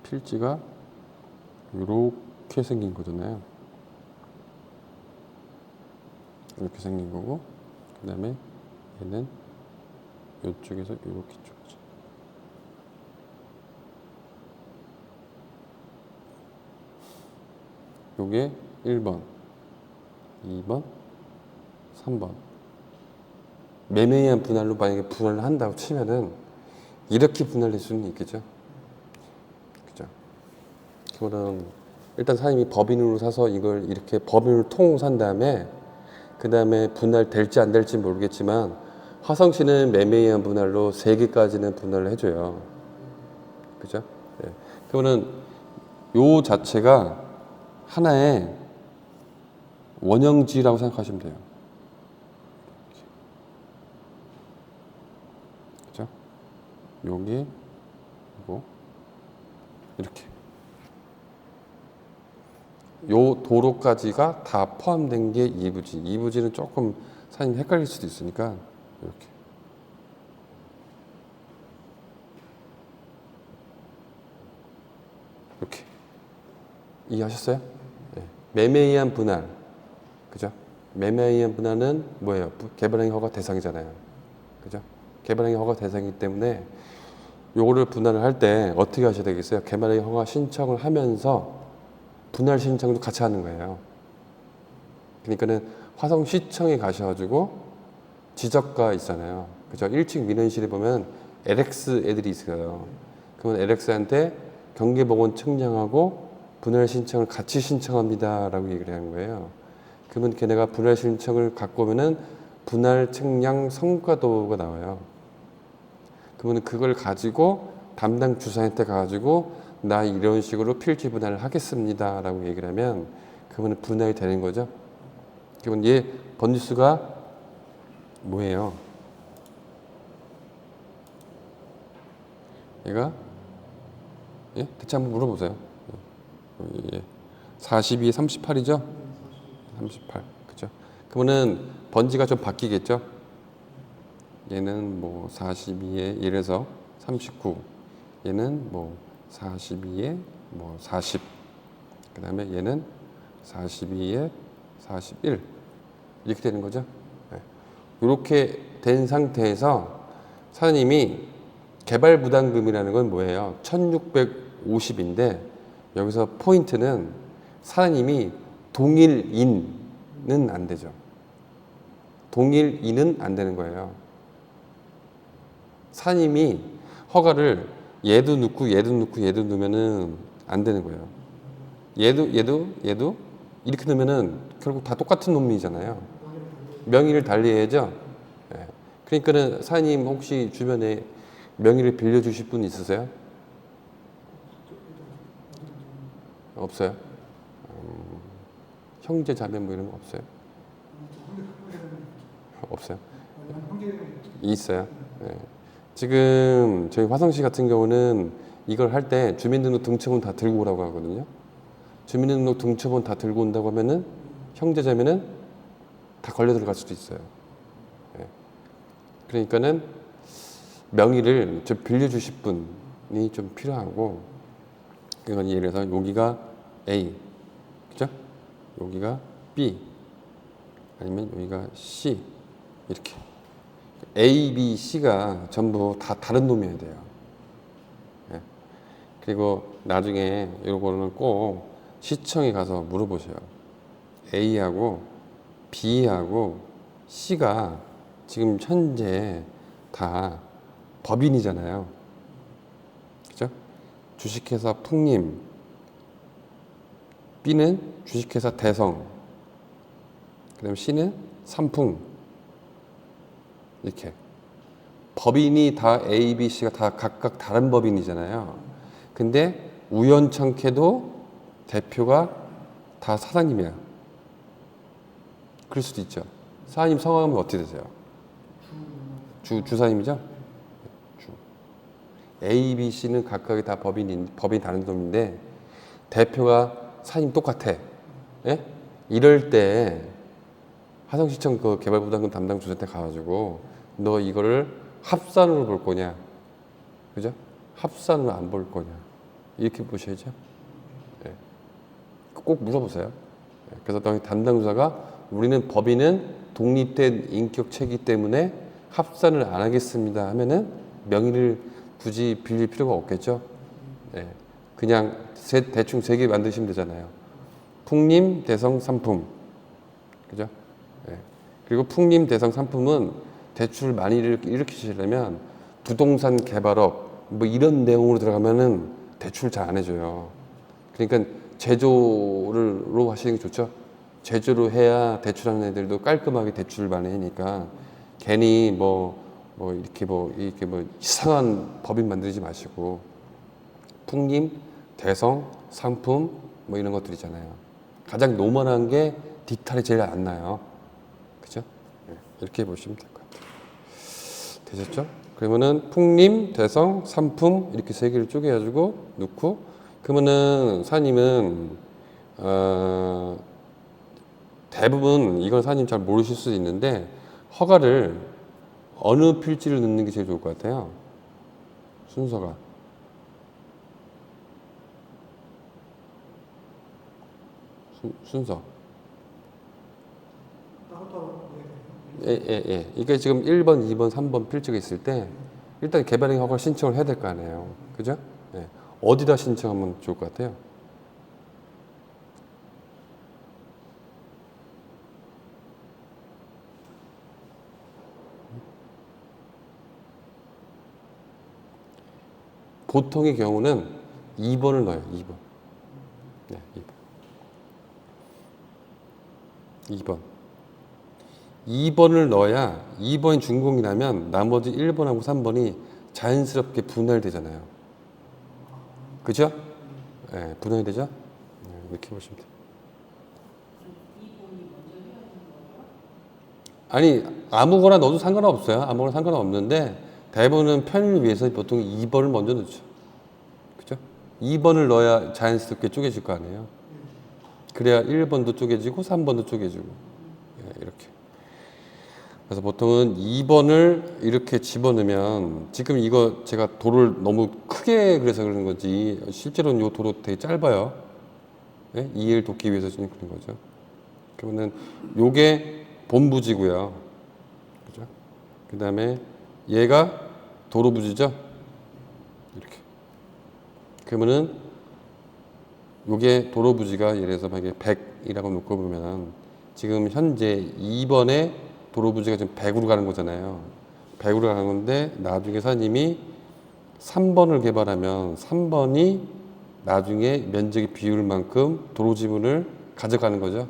Speaker 1: 필지가 이렇게 생긴 거잖아요. 이렇게 생긴 거고, 그 다음에 얘는 이쪽에서 이렇게 쪼개져. 요게 1번, 2번, 3번. 매매에 의한 분할로 만약에 분할을 한다고 치면은 이렇게 분할될 수는 있겠죠. 그죠? 그거는 일단 사장님이 법인으로 사서 이걸 이렇게 법인으로 통 산 다음에 그 다음에 분할 될지 안 될지 모르겠지만 화성시는 매매에 의한 분할로 3개까지는 분할을 해줘요. 그죠? 예. 그러면은 요 자체가 하나의 원형지라고 생각하시면 돼요. 그죠? 여기, 이거, 이렇게. 요 도로까지가 다 포함된 게 2부지. 2부지는 조금 사장님 헷갈릴 수도 있으니까, 이렇게. 이렇게. 이해하셨어요? 네. 매매에 의한 분할. 그죠? 매매에 의한 분할은 뭐예요? 개발행위 허가 대상이잖아요. 그죠? 개발행위 허가 대상이기 때문에 요거를 분할을 할 때 어떻게 하셔야 되겠어요? 개발행위 허가 신청을 하면서 분할 신청도 같이 하는 거예요. 그러니까는 화성시청에 가셔가지고 지적가 있잖아요. 그죠? 1층 민원실에 보면 LX 애들이 있어요. 그러면 LX한테 경계보건청량하고 분할 신청을 같이 신청합니다라고 얘기를 하는 거예요. 그러면 걔네가 분할 신청을 갖고 오면은 분할 측량 성과도가 나와요. 그러면 그걸 가지고 담당 주사한테 가가지고 나 이런 식으로 필지 분할을 하겠습니다라고 얘기를 하면 그러면 분할이 되는 거죠. 그러면 얘 번지수가 뭐예요? 얘가 예? 대체 한번 물어보세요. 예. 42에 38이죠? 38. 그죠? 그러면은 번지가 좀 바뀌겠죠? 얘는 뭐 42에 1에서 39. 얘는 뭐 42에 뭐 40. 그다음에 얘는 42에 41. 이렇게 되는 거죠? 네. 이렇게 된 상태에서 사장님이 개발 부담금이라는 건 뭐예요? 1650인데 여기서 포인트는 사장님이 동일인은 안 되죠. 동일인은 안 되는 거예요. 사장님이 허가를 얘도 넣고 얘도 넣으면은 안 되는 거예요. 얘도 이렇게 넣으면은 결국 다 똑같은 놈이잖아요. 명의를 달리해야죠. 네. 그러니까는 사장님 혹시 주변에 명의를 빌려주실 분 있으세요? 없어요? 형제 자매 뭐 이런 거 없어요? 없어요? 있어요. 네. 지금 저희 화성시 같은 경우는 이걸 할 때 주민등록 등록본 다 들고 오라고 하거든요. 주민등록 등록본 다 들고 온다고 하면은 형제 자매는 다 걸려 들어갈 수도 있어요. 예. 그러니까는 명의를 좀 빌려주실 분이 좀 필요하고, 이건 예를 들어서 여기가 A, 그죠? 여기가 B, 아니면 여기가 C, 이렇게. A, B, C가 전부 다 다른 놈이어야 돼요. 예. 그리고 나중에 이거는 꼭 시청에 가서 물어보세요. A하고 B하고 C가 지금 현재 다 법인이잖아요. 그죠? 주식회사 풍림, B는 주식회사 대성, 그 다음에 C는 삼풍. 이렇게. 법인이 다 A, B, C가 다 각각 다른 법인이잖아요. 근데 우연찮게도 대표가 다 사장님이야. 그럴 수도 있죠. 사장님 성함은 어떻게 되세요? 주사님이죠? 주. A, B, C는 각각이 다 법인 다른 놈인데 대표가 사장님 똑같아. 예? 이럴 때 화성시청 그 개발부담금 담당 주센터 가가지고 너 이거를 합산으로 볼 거냐? 그죠? 합산으로 안 볼 거냐? 이렇게 보셔야죠. 예. 꼭 물어보세요. 예. 그래서 너희 담당자가 우리는 법인은 독립된 인격체이기 때문에 합산을 안 하겠습니다 하면은 명의를 굳이 빌릴 필요가 없겠죠. 예. 그냥 대충 3개 만드시면 되잖아요. 풍림, 대성, 삼품. 그죠? 예. 그리고 풍림, 대성, 삼품은 대출 많이 일으키시려면 부동산 개발업 뭐 이런 내용으로 들어가면은 대출 잘 안 해줘요. 그러니까 제조로 하시는 게 좋죠. 제조로 해야 대출하는 애들도 깔끔하게 대출을 많이 하니까 괜히 이렇게 이상한 법인 만들지 마시고 풍림, 대성, 상품 뭐 이런 것들 있잖아요. 가장 노멀한 게 디탈이 제일 안 나요. 그죠? 이렇게 보시면 될 것 같아요. 되셨죠? 그러면은 풍림, 대성, 상품 이렇게 3개를 쪼개가지고 넣고, 그러면은 사장님은 대부분 이건 사장님 잘 모르실 수도 있는데 허가를 어느 필지를 넣는 게 제일 좋을 것 같아요? 순서가. 순서. 예. 그러니까 지금 1번, 2번, 3번 필지가 있을 때 일단 개발행 허가 신청을 해야 될 거 아니에요. 그죠? 예. 어디다 신청하면 좋을 것 같아요? 보통의 경우는 2번을 넣어요. 2번. 네, 2번. 2번을 넣어야 2번이 준공이 나면 나머지 1번하고 3번이 자연스럽게 분할되잖아요. 그죠? 네, 분할이 되죠? 네, 이렇게 보시면 돼요. 아니, 아무거나 넣어도 상관없어요. 아무거나 상관없는데 대부분은 편의를 위해서 보통 2번을 먼저 넣죠. 그죠? 2번을 넣어야 자연스럽게 쪼개질 거 아니에요. 그래야 1번도 쪼개지고 3번도 쪼개지고. 네, 이렇게. 그래서 보통은 2번을 이렇게 집어넣으면 지금 이거 제가 도를 너무 크게 그래서 그러는 거지 실제로는 이 도로 되게 짧아요. 네? 이해를 돕기 위해서 그런 거죠. 그러면은 요게 본부지고요. 그죠? 그 다음에 얘가 도로부지죠. 이렇게. 그러면은 요게 도로부지가 예를 들어서 만약에 100이라고 놓고 보면 지금 현재 2번에 도로부지가 지금 100으로 가는 거잖아요. 100으로 가는 건데 나중에 사장님이 3번을 개발하면 3번이 나중에 면적의 비율만큼 도로 지분을 가져가는 거죠.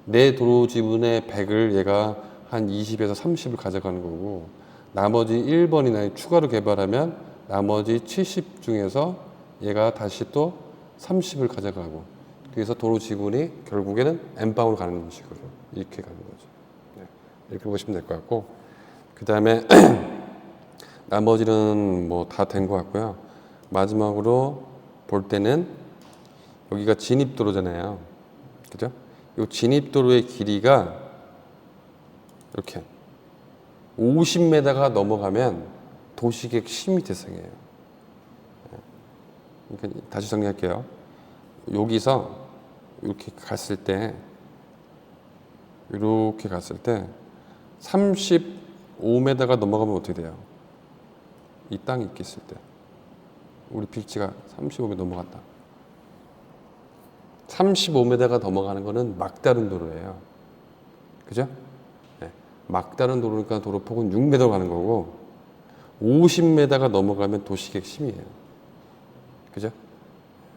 Speaker 1: 내 도로 지분의 100을 얘가 한 20에서 30을 가져가는 거고 나머지 1번이나 추가로 개발하면 나머지 70 중에서 얘가 다시 또 30을 가져가고 그래서 도로 지분이 결국에는 N방으로 가는 식으로 이렇게 가는 거죠. 네. 이렇게 보시면 될 것 같고 그 다음에 나머지는 뭐 다 된 것 같고요. 마지막으로 볼 때는 여기가 진입도로잖아요. 그죠? 이 진입도로의 길이가 이렇게 50m가 넘어가면 도시계획 심의 대상이에요. 그러니까 다시 정리할게요. 여기서 이렇게 갔을 때 35m가 넘어가면 어떻게 돼요? 이 땅이 있겠을 때 우리 필지가 35m 넘어갔다. 35m가 넘어가는 거는 막다른 도로예요. 그죠? 네. 막다른 도로니까 도로폭은 6m 가는 거고 50m가 넘어가면 도시계획 심의예요. 그죠?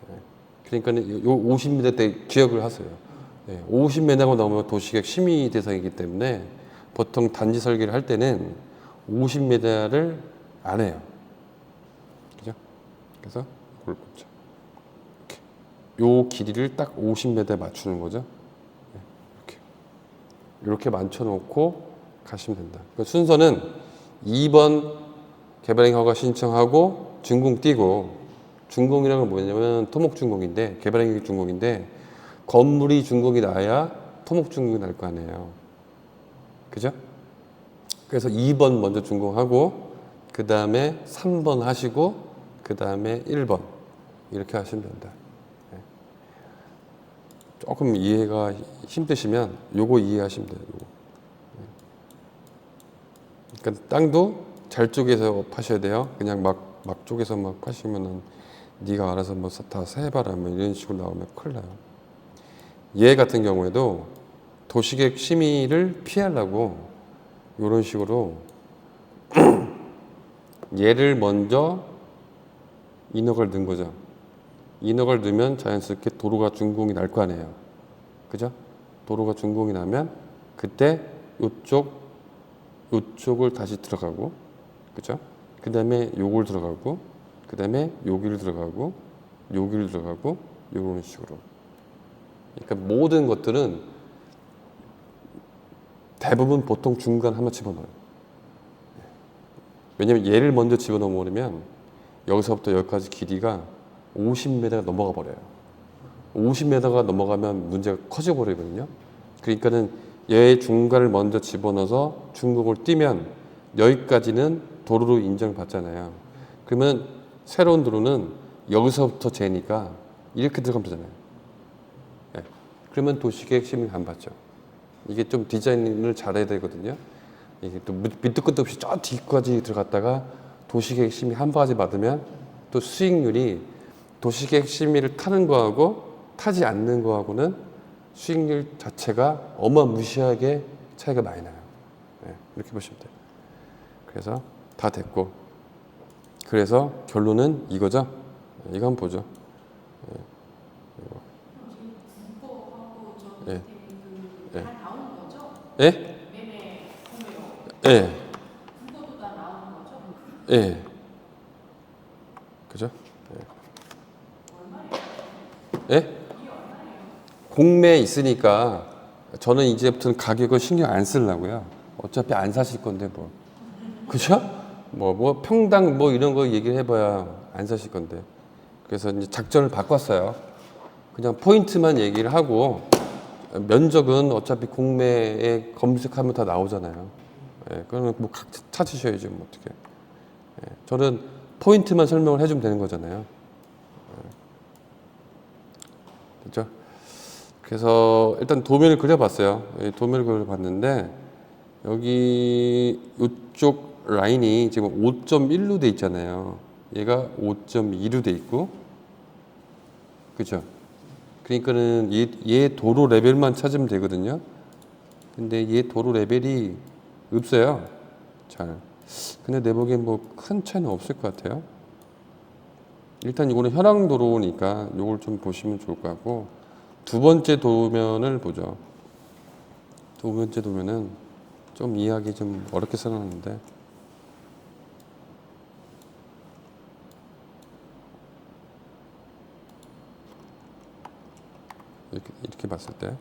Speaker 1: 네. 그러니까 요 50m 때 기억을 하세요. 네. 50m가 넘으면 도시계획 심의 대상이기 때문에 보통 단지 설계를 할 때는 50m를 안 해요. 그죠? 그래서 이걸 보죠. 요 길이를 딱 50m에 맞추는 거죠. 이렇게 맞춰놓고 가시면 된다. 그러니까 순서는 2번 개발행 허가 신청하고 준공 띄고, 준공이라는 건 뭐냐면 토목준공인데, 개발행위 준공인데 건물이 준공이 나야 토목준공이 날 거 아니에요. 그죠? 그래서 2번 먼저 준공하고 그 다음에 3번 하시고 그 다음에 1번 이렇게 하시면 된다. 조금 이해가 힘드시면 요거 이해하시면 돼요. 요거. 그러니까 땅도 잘 쪼개서 파셔야 돼요. 그냥 막 쪼개서 막 파시면은 네가 알아서 뭐 다 세봐라 뭐 이런 식으로 나오면 큰일 나요. 얘 같은 경우에도 도시계획 심의를 피하려고 이런 식으로 얘를 먼저 인허가를 넣은 거죠. 인허가를 넣으면 자연스럽게 도로가 준공이 날 거 아니에요. 그죠? 도로가 준공이 나면 그때 요쪽을 다시 들어가고, 그죠? 그 다음에 요걸 들어가고, 그 다음에 여기를 들어가고, 여기를 들어가고, 이런 식으로. 그러니까 모든 것들은 대부분 보통 중간 한번 집어넣어요. 왜냐면 얘를 먼저 집어넣으면 여기서부터 여기까지 길이가 50m가 넘어가 버려요. 50m가 넘어가면 문제가 커져 버리거든요. 그러니까는 얘의 중간을 먼저 집어넣어서 중국을 띄면 여기까지는 도로로 인정받잖아요. 그러면 새로운 도로는 여기서부터 재니까 이렇게 들어가면 되잖아요. 네. 그러면 도시계획 심의 안 받죠. 이게 좀 디자인을 잘해야 되거든요. 이게 또 밑도 끝도 없이 저 뒤까지 들어갔다가 도시계획 심의 한 바가지 받으면 또 수익률이 도시계획 심의를 타는 거하고 타지 않는 거하고는 수익률 자체가 어마무시하게 차이가 많이 나요. 네, 이렇게 보시면 돼요. 그래서 다 됐고, 그래서 결론은 이거죠. 이거 한번 보죠. 예. 예.
Speaker 2: 다 나오는 거죠?
Speaker 1: 예?
Speaker 2: 매매 구매로.
Speaker 1: 예.
Speaker 2: 그거도 다 나오는 거죠?
Speaker 1: 예. 그죠? 예? 예? 공매에 있으니까 저는 이제부터는 가격을 신경 안 쓰려고요. 어차피 안 사실 건데 뭐. 그죠? 뭐 평당 뭐 이런 거 얘기를 해봐야 안 사실 건데. 그래서 이제 작전을 바꿨어요. 그냥 포인트만 얘기를 하고 면적은 어차피 공매에 검색하면 다 나오잖아요. 예, 그러면 뭐 각 찾으셔야죠. 뭐 어떻게. 예, 저는 포인트만 설명을 해주면 되는 거잖아요. 그렇죠? 그래서 일단 도면을 그려봤어요. 도면을 그려봤는데 여기 이쪽 라인이 지금 5.1로 돼 있잖아요. 얘가 5.2로 돼 있고, 그죠? 그러니까는 얘 도로 레벨만 찾으면 되거든요. 근데 얘 도로 레벨이 없어요. 잘. 근데 내 보기엔 뭐 큰 차이는 없을 것 같아요. 일단 이거는 현황도로니까 이걸 좀 보시면 좋을 것 같고, 두 번째 도면을 보죠. 두 번째 도면은 좀 이해하기 좀 어렵게 써놨는데, 이렇게 봤을 때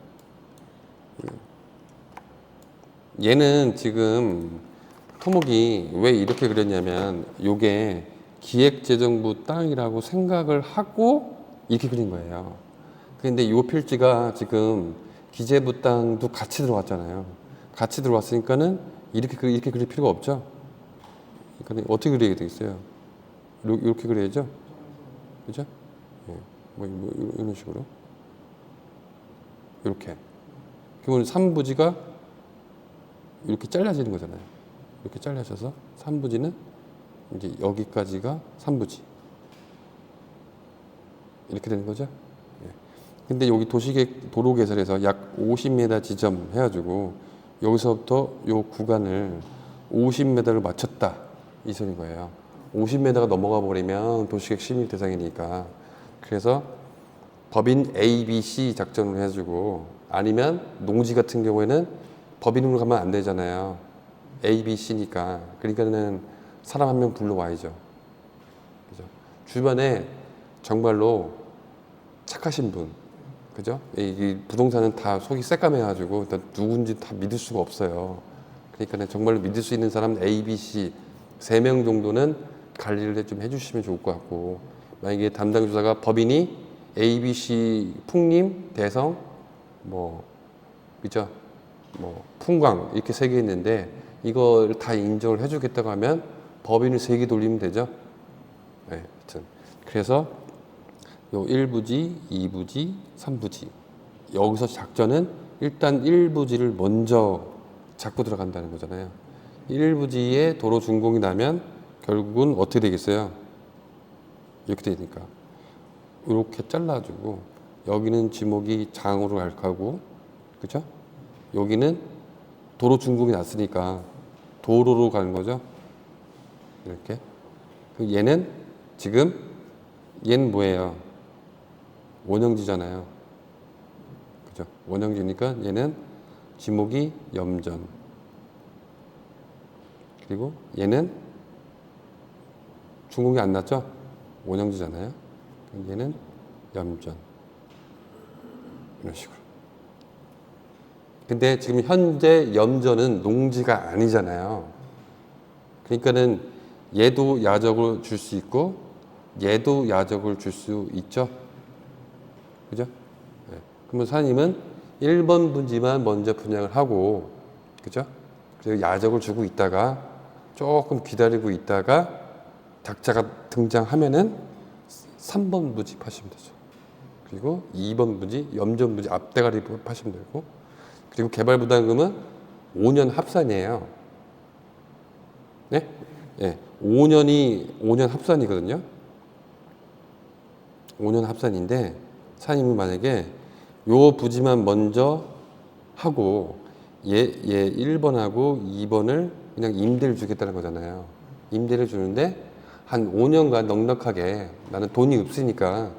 Speaker 1: 얘는 지금 토목이 왜 이렇게 그렸냐면 요게 기획재정부 땅이라고 생각을 하고 이렇게 그린 거예요. 근데 요 필지가 지금 기재부 땅도 같이 들어왔잖아요. 같이 들어왔으니까는 이렇게 그릴 필요가 없죠. 그러니까 어떻게 그려야 되겠어요? 이렇게 그려야죠. 그죠? 예. 뭐 이런 식으로. 이렇게. 그러면 3부지가 이렇게 잘라지는 거잖아요. 이렇게 잘라져서 3부지는 이제 여기까지가 3부지. 이렇게 되는 거죠. 예. 근데 여기 도로 개설에서 약 50m 지점 해가지고 여기서부터 요 구간을 50m를 맞췄다. 이 소리인 거예요. 50m가 넘어가 버리면 도시계획 심의 대상이니까. 그래서 법인 A, B, C 작전을 해주고 아니면 농지 같은 경우에는 법인으로 가면 안 되잖아요. A, B, C니까. 그러니까는 사람 한 명 불러와야죠. 그죠? 주변에 정말로 착하신 분, 그죠? 이 부동산은 다 속이 새까매가지고 일단 누군지 다 믿을 수가 없어요. 그러니까 정말로 믿을 수 있는 사람 A, B, C 3명 정도는 관리를 좀 해주시면 좋을 것 같고, 만약에 담당 조사가 법인이 A, B, C, 풍림, 대성, 뭐 그죠? 뭐 풍광 이렇게 3개 있는데 이걸 다 인정을 해주겠다고 하면 법인을 3개 돌리면 되죠. 네, 하여튼 그래서 요 1부지, 2부지, 3부지 여기서 작전은 일단 1부지를 먼저 잡고 들어간다는 거잖아요. 1부지에 도로 준공이 나면 결국은 어떻게 되겠어요? 이렇게 되니까 이렇게 잘라주고 여기는 지목이 장으로 갈 거고, 그죠? 여기는 도로 준공이 났으니까 도로로 가는 거죠. 이렇게. 얘는 지금 얘는 뭐예요? 원형지잖아요. 그죠? 원형지니까 얘는 지목이 염전. 그리고 얘는 준공이 안 났죠? 원형지잖아요. 얘는 염전. 이런 식으로. 근데 지금 현재 염전은 농지가 아니잖아요. 그러니까는 얘도 야적을 줄 수 있고 얘도 야적을 줄 수 있죠. 그죠? 네. 그러면 사장님은 1번 분지만 먼저 분양을 하고, 그죠? 그리고 야적을 주고 있다가 조금 기다리고 있다가 작자가 등장하면은 3번 부지 파시면 되죠. 그리고 2번 부지, 염전 부지 앞대가리 파시면 되고, 그리고 개발부담금은 5년 합산이에요. 네? 네. 5년 합산이거든요. 5년 합산인데, 사장님은 만약에 요 부지만 먼저 하고, 얘 1번하고 2번을 그냥 임대를 주겠다는 거잖아요. 임대를 주는데, 한 5년간 넉넉하게 나는 돈이 없으니까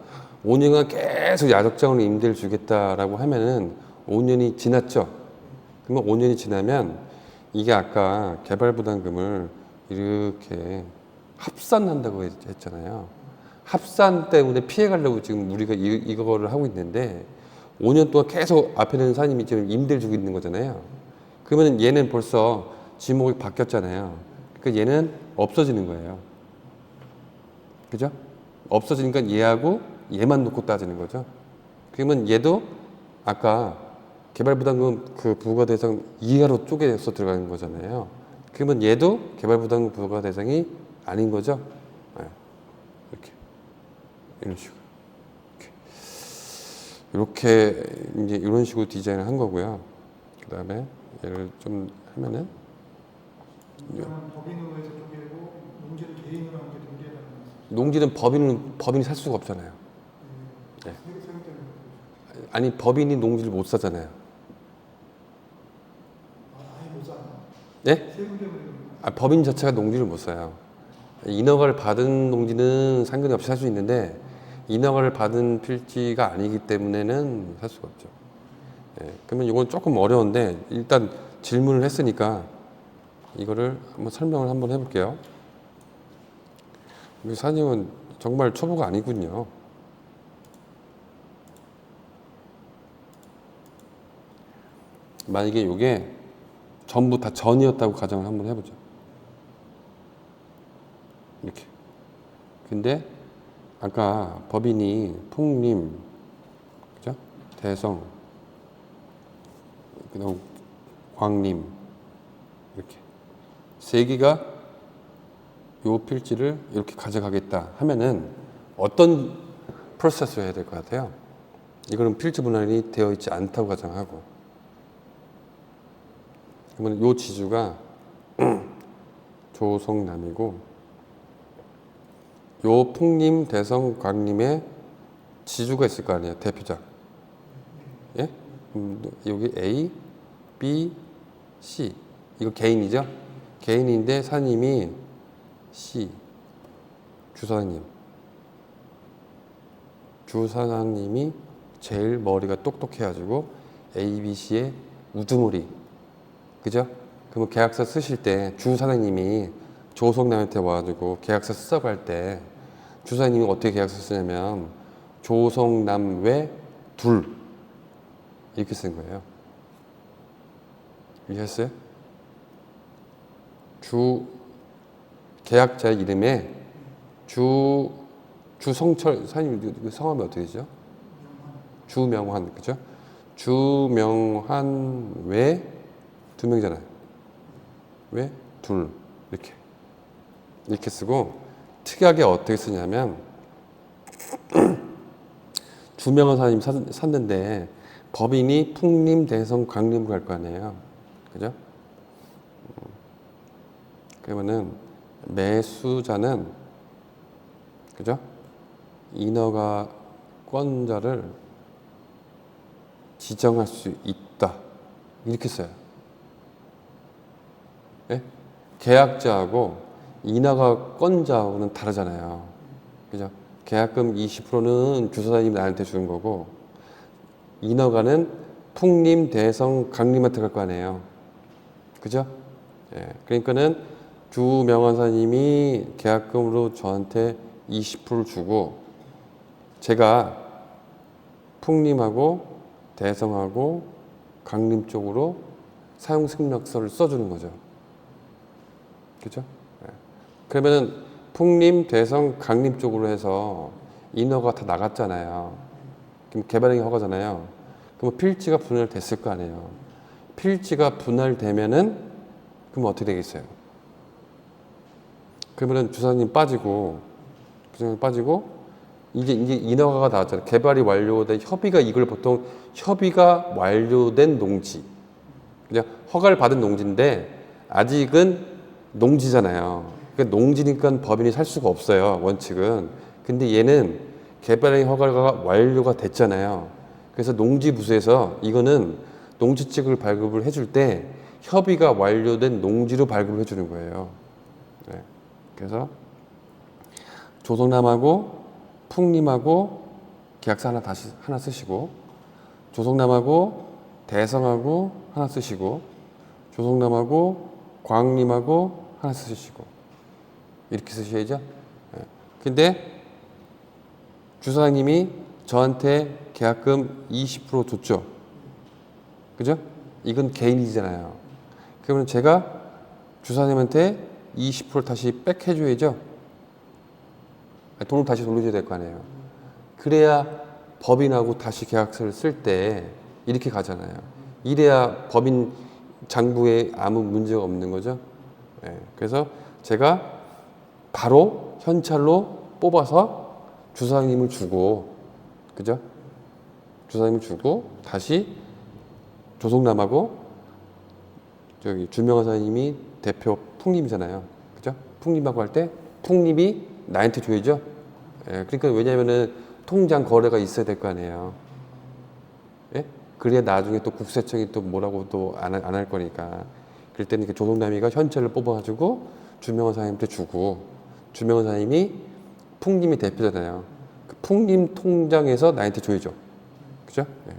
Speaker 1: 5년간 계속 야적장으로 임대를 주겠다라고 하면은 5년이 지났죠. 그러면 5년이 지나면 이게 아까 개발부담금을 이렇게 합산한다고 했잖아요. 합산 때문에 피해가려고 지금 우리가 이거를 하고 있는데 5년 동안 계속 앞에 있는 사장님이 지금 임대를 주고 있는 거잖아요. 그러면 얘는 벌써 지목이 바뀌었잖아요. 그러니까 얘는 없어지는 거예요. 그죠? 없어지니까 얘하고 얘만 놓고 따지는 거죠. 그러면 얘도 아까 개발부담금 그 부과 대상 이하로 쪼개서 들어가는 거잖아요. 그러면 얘도 개발부담금 부과 대상이 아닌 거죠. 네. 이렇게 이런 식으로 이렇게 이제 이런 식으로 디자인을 한 거고요. 그 다음에 얘를 좀 하면은
Speaker 3: 법인으로 해서 쪼개고 농지를 개인으로 하는 게 동기라는 말씀.
Speaker 1: 농지는 법인이 살 수가 없잖아요. 네.
Speaker 3: 세금 때문에
Speaker 1: 아니 법인이 농지를 못 사잖아요.
Speaker 3: 아예 못 사는.
Speaker 1: 네?
Speaker 3: 세금 때문에.
Speaker 1: 법인 자체가 농지를 못 사요. 인허가를 받은 농지는 상관이 없이 살 수 있는데 인허가를 받은 필지가 아니기 때문에는 살 수가 없죠. 예, 그러면 이건 조금 어려운데 일단 질문을 했으니까 이거를 한번 설명을 한번 해볼게요. 우리 사장님은 정말 초보가 아니군요. 만약에 이게 전부 다 전이었다고 가정을 한번 해보죠. 이렇게. 근데 아까 법인이 풍림, 그죠? 대성, 그다음 광림 이렇게 세 개가 요 필지를 이렇게 가져가겠다 하면은 어떤 프로세스를 해야 될 것 같아요? 이거는 필지 분할이 되어 있지 않다고 가정하고 그러면 요 지주가 조성남이고 요 풍림, 대성, 광림에 지주가 있을 거 아니에요. 대표작. 예? 여기 A, B, C. 이거 개인이죠? 개인인데 사님이 C. 주사장님. 주사장님이 제일 머리가 똑똑해가지고 A, B, C의 우두머리. 그죠? 그러면 계약서 쓰실 때 주사장님이 조성남한테 와가지고 계약서 쓰자고 할 때 주사장님이 어떻게 계약서 쓰냐면 조성남 외 둘 이렇게 쓴 거예요. 이해했어요? 계약자 이름에 주성철 사장님 성함이 어떻게 되죠? 주명환 그죠? 주명환 외 두 명이잖아요. 왜? 둘 이렇게 쓰고 특이하게 어떻게 쓰냐면 주명환 사장님 샀는데 법인이 풍림, 대성, 광림으로 갈 거 아니에요. 그죠? 그러면은 매수자는 그죠? 인허가 권자를 지정할 수 있다. 이렇게 써요. 예? 계약자하고 인허가 권자하고는 다르잖아요. 그죠? 계약금 20%는 주사장님이 나한테 주는 거고 인허가는 풍림, 대성, 강림한테 갈 거 아니에요. 그죠? 예. 그러니까는 주명환사님이 계약금으로 저한테 20%를 주고 제가 풍림하고 대성하고 강림 쪽으로 사용승낙서를 써주는 거죠. 그죠? 예. 그러면은 풍림, 대성, 강림 쪽으로 해서 인허가 다 나갔잖아요. 그럼 개발행위 허가잖아요. 그럼 필지가 분할됐을 거 아니에요. 필지가 분할되면은 그럼 어떻게 되겠어요? 그러면은 주사님 빠지고 부장님 빠지고 이제 인허가가 나왔잖아요. 개발이 완료된 협의가 이걸 보통 협의가 완료된 농지 그냥 허가를 받은 농지인데 아직은 농지잖아요. 그러니까 농지니까 법인이 살 수가 없어요. 원칙은. 근데 얘는 개발행위 허가가 완료가 됐잖아요. 그래서 농지부서에서 이거는 농지책을 발급을 해줄 때 협의가 완료된 농지로 발급을 해주는 거예요. 네. 그래서 조성남하고 풍림하고 계약서 하나 쓰시고 조성남하고 대성하고 하나 쓰시고 조성남하고 광림하고 하나 쓰시고 이렇게 쓰셔야죠. 네. 근데 주사장님이 저한테 계약금 20% 줬죠. 그죠? 이건 개인이잖아요. 그러면 제가 주사장님한테 20% 다시 백 해줘야죠. 돈을 다시 돌려줘야 될 거 아니에요. 그래야 법인하고 다시 계약서를 쓸 때 이렇게 가잖아요. 이래야 법인 장부에 아무 문제가 없는 거죠. 네. 그래서 제가 바로 현찰로 뽑아서 주사장님을 주고, 그죠? 주사장님을 주고 다시 조성남하고 저기 주명환 사장님이 대표 풍림이잖아요. 그죠? 풍림하고 할 때 풍림이 나한테 줘야죠. 예, 그러니까 왜냐면은 통장 거래가 있어야 될 거 아니에요. 예? 그래야 나중에 또 국세청이 또 뭐라고 또 안 할 거니까. 그럴 때는 이렇게 조성남이가 현찰을 뽑아가지고 주명환 사장님한테 주고 주명환 사장님이 풍림이 대표잖아요. 그 풍림 통장에서 나한테 줘야죠. 그죠? 예,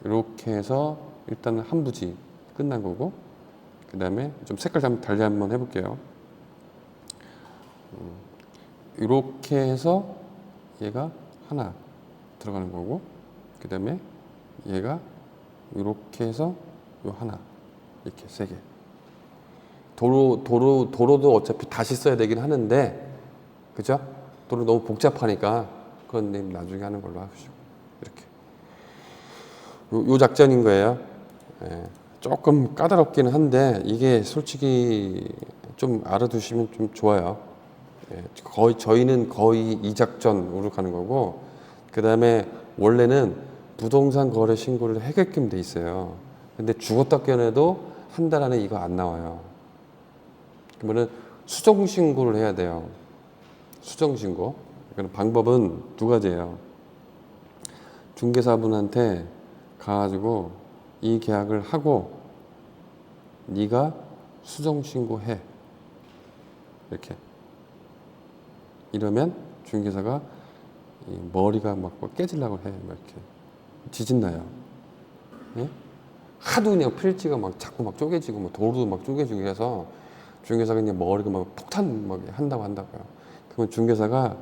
Speaker 1: 이렇게 해서 일단은 한 부지 끝난 거고 그 다음에 좀 색깔 좀 달리 한번 해볼게요. 이렇게 해서 얘가 하나 들어가는 거고 그 다음에 얘가 이렇게 해서 요 하나 이렇게 세 개. 도로도 어차피 다시 써야 되긴 하는데 그죠? 도로 너무 복잡하니까 그건 나중에 하는 걸로 하시고 이렇게 요 작전인 거예요. 예, 조금 까다롭기는 한데 이게 솔직히 좀 알아두시면 좀 좋아요. 예, 거의 저희는 거의 이 작전으로 가는 거고, 그 다음에 원래는 부동산 거래 신고를 하게끔 돼 있어요. 근데 죽었다 깨어나도 한 달 안에 이거 안 나와요. 그러면은 수정 신고를 해야 돼요. 수정 신고. 그러니까 방법은 두 가지예요. 중개사분한테 가가지고 이 계약을 하고 네가 수정 신고해. 이렇게. 이러면 중개사가 이 머리가 막 깨지려고 해. 막 이렇게. 지진 나요. 예? 하도 그냥 필지가 막 자꾸 막 쪼개지고 뭐 도로도 막 쪼개지고 해서 중개사가 그냥 머리가 막 폭탄 막 한다고요. 그러면 중개사가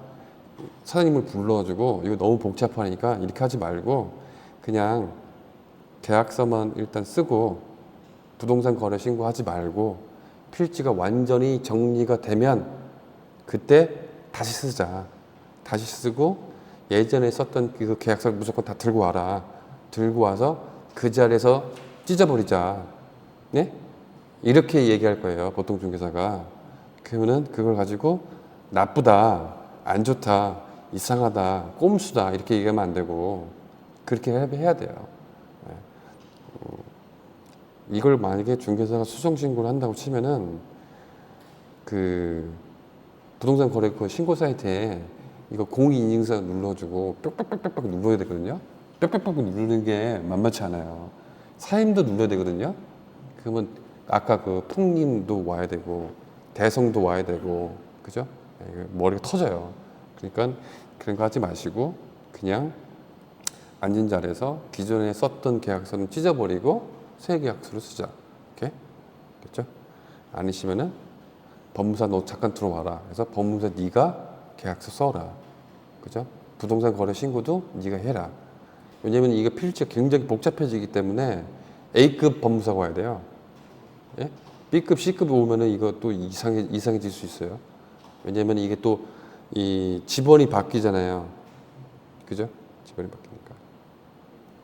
Speaker 1: 사장님을 불러가지고 이거 너무 복잡하니까 이렇게 하지 말고 그냥 계약서만 일단 쓰고 부동산 거래 신고하지 말고 필지가 완전히 정리가 되면 그때 다시 쓰자. 다시 쓰고 예전에 썼던 그 계약서를 무조건 다 들고 와라. 들고 와서 그 자리에서 찢어버리자. 네? 이렇게 얘기할 거예요. 보통 중개사가. 그러면은 그걸 가지고 나쁘다, 안 좋다, 이상하다, 꼼수다 이렇게 얘기하면 안 되고 그렇게 해야 돼요. 네. 이걸 만약에 중개사가 수정 신고를 한다고 치면은 그 부동산 거래 그 신고 사이트에 이거 공인인증서 눌러주고 뿅뿅뿅뿅 눌러야 되거든요. 뿅뿅뿅 누르는 게 만만치 않아요. 사임도 눌러야 되거든요. 그러면 아까 그 풍림도 와야 되고 대성도 와야 되고 그죠? 머리가 터져요. 그러니까 그런 거 하지 마시고 그냥 앉은 자리에서 기존에 썼던 계약서는 찢어버리고 새 계약서를 쓰자. 이렇게 그렇죠? 아니시면은 법무사 너 잠깐 들어와라. 그래서 법무사 네가 계약서 써라. 그죠? 부동산 거래 신고도 네가 해라. 왜냐면 이게 필지가 굉장히 복잡해지기 때문에 A급 법무사가 와야 돼요. 예? B급, C급이 오면은 이거 또 이상해질 수 있어요. 왜냐면 이게 또 이 지번이 바뀌잖아요. 그죠? 지번이 바뀌니까.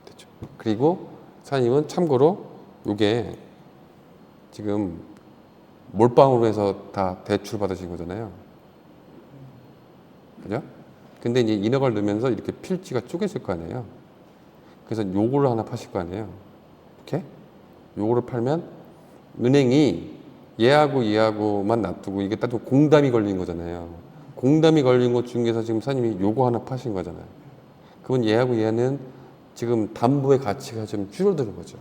Speaker 1: 됐죠. 그리고 사장님은 참고로 이게 지금 몰빵으로 해서 다 대출 받으신 거잖아요. 그죠? 근데 이제 인허가를 넣으면서 이렇게 필지가 쪼개질 거 아니에요. 그래서 요거를 하나 파실 거 아니에요. 이렇게? 요거를 팔면 은행이 얘하고만 놔두고 이게 딱 공담이 걸린 거잖아요. 공담이 걸린 것 중에서 지금 사장님이 요거 하나 파신 거잖아요. 그러면 얘하고 얘는 지금 담보의 가치가 좀 줄어드는 거죠.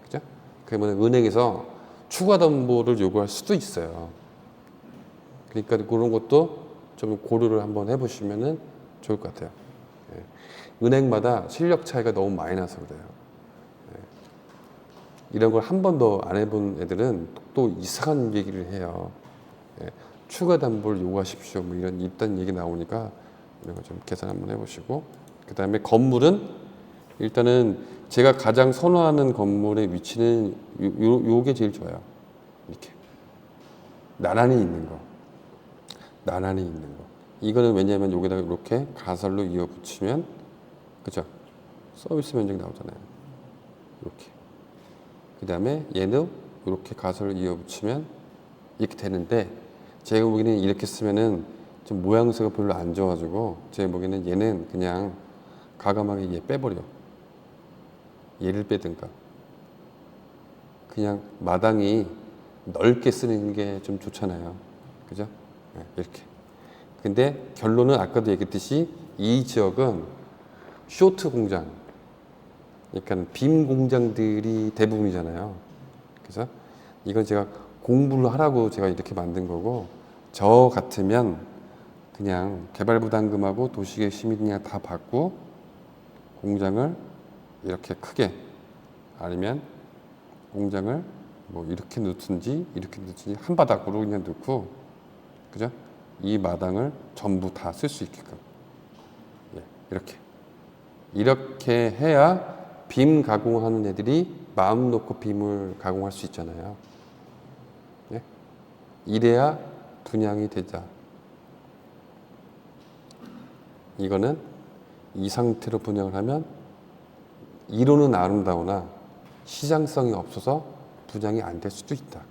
Speaker 1: 그죠? 그러면 은행에서 추가 담보를 요구할 수도 있어요. 그러니까 그런 것도 좀 고려를 한번 해보시면 좋을 것 같아요. 예. 은행마다 실력 차이가 너무 많이 나서 그래요. 예. 이런 걸 한 번도 안 해본 애들은 또 이상한 얘기를 해요. 예. 추가 담보를 요구하십시오. 뭐 이런 일단 얘기 나오니까 이런 거 좀 계산 한번 해보시고 그 다음에 건물은 일단은 제가 가장 선호하는 건물의 위치는 요게 제일 좋아요. 이렇게 나란히 있는 거. 나란히 있는 거. 이거는 왜냐하면 여기다가 이렇게 가설로 이어 붙이면 그죠? 서비스 면적 나오잖아요. 이렇게. 그 다음에 얘는 이렇게 가설을 이어 붙이면 이렇게 되는데 제가 보기에는 이렇게 쓰면은 좀 모양새가 별로 안 좋아가지고 제가 보기에는 얘는 그냥 과감하게 얘 빼버려. 얘를 빼든가. 그냥 마당이 넓게 쓰는 게 좀 좋잖아요. 그죠? 네, 이렇게. 근데 결론은 아까도 얘기했듯이 이 지역은 쇼트 공장, 그러니까 빔 공장들이 대부분이잖아요. 그래서 이건 제가 공부를 하라고 제가 이렇게 만든 거고 저 같으면 그냥 개발부담금하고 도시계획 시민이랑 다 받고 공장을 이렇게 크게 아니면 공장을 뭐 이렇게 넣든지 이렇게 넣든지 한 바닥으로 그냥 넣고 그죠? 이 마당을 전부 다 쓸 수 있게끔 예, 이렇게 해야 빔 가공하는 애들이 마음 놓고 빔을 가공할 수 있잖아요. 예? 이래야 분양이 되자. 이거는 이 상태로 분양을 하면 이론은 아름다우나 시장성이 없어서 분양이 안 될 수도 있다.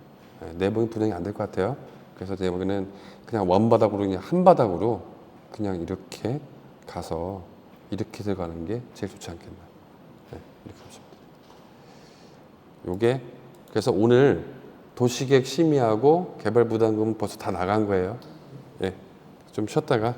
Speaker 1: 내 보기엔 분양이 안 될 것 같아요. 그래서 내 보기에는 그냥 원바닥으로 그냥 한 바닥으로 그냥 이렇게 가서 이렇게 들어가는 게 제일 좋지 않겠나. 이렇게 보시면 돼요. 요게 그래서 오늘 도시계획 심의하고 개발부담금은 벌써 다 나간 거예요. 좀 쉬었다가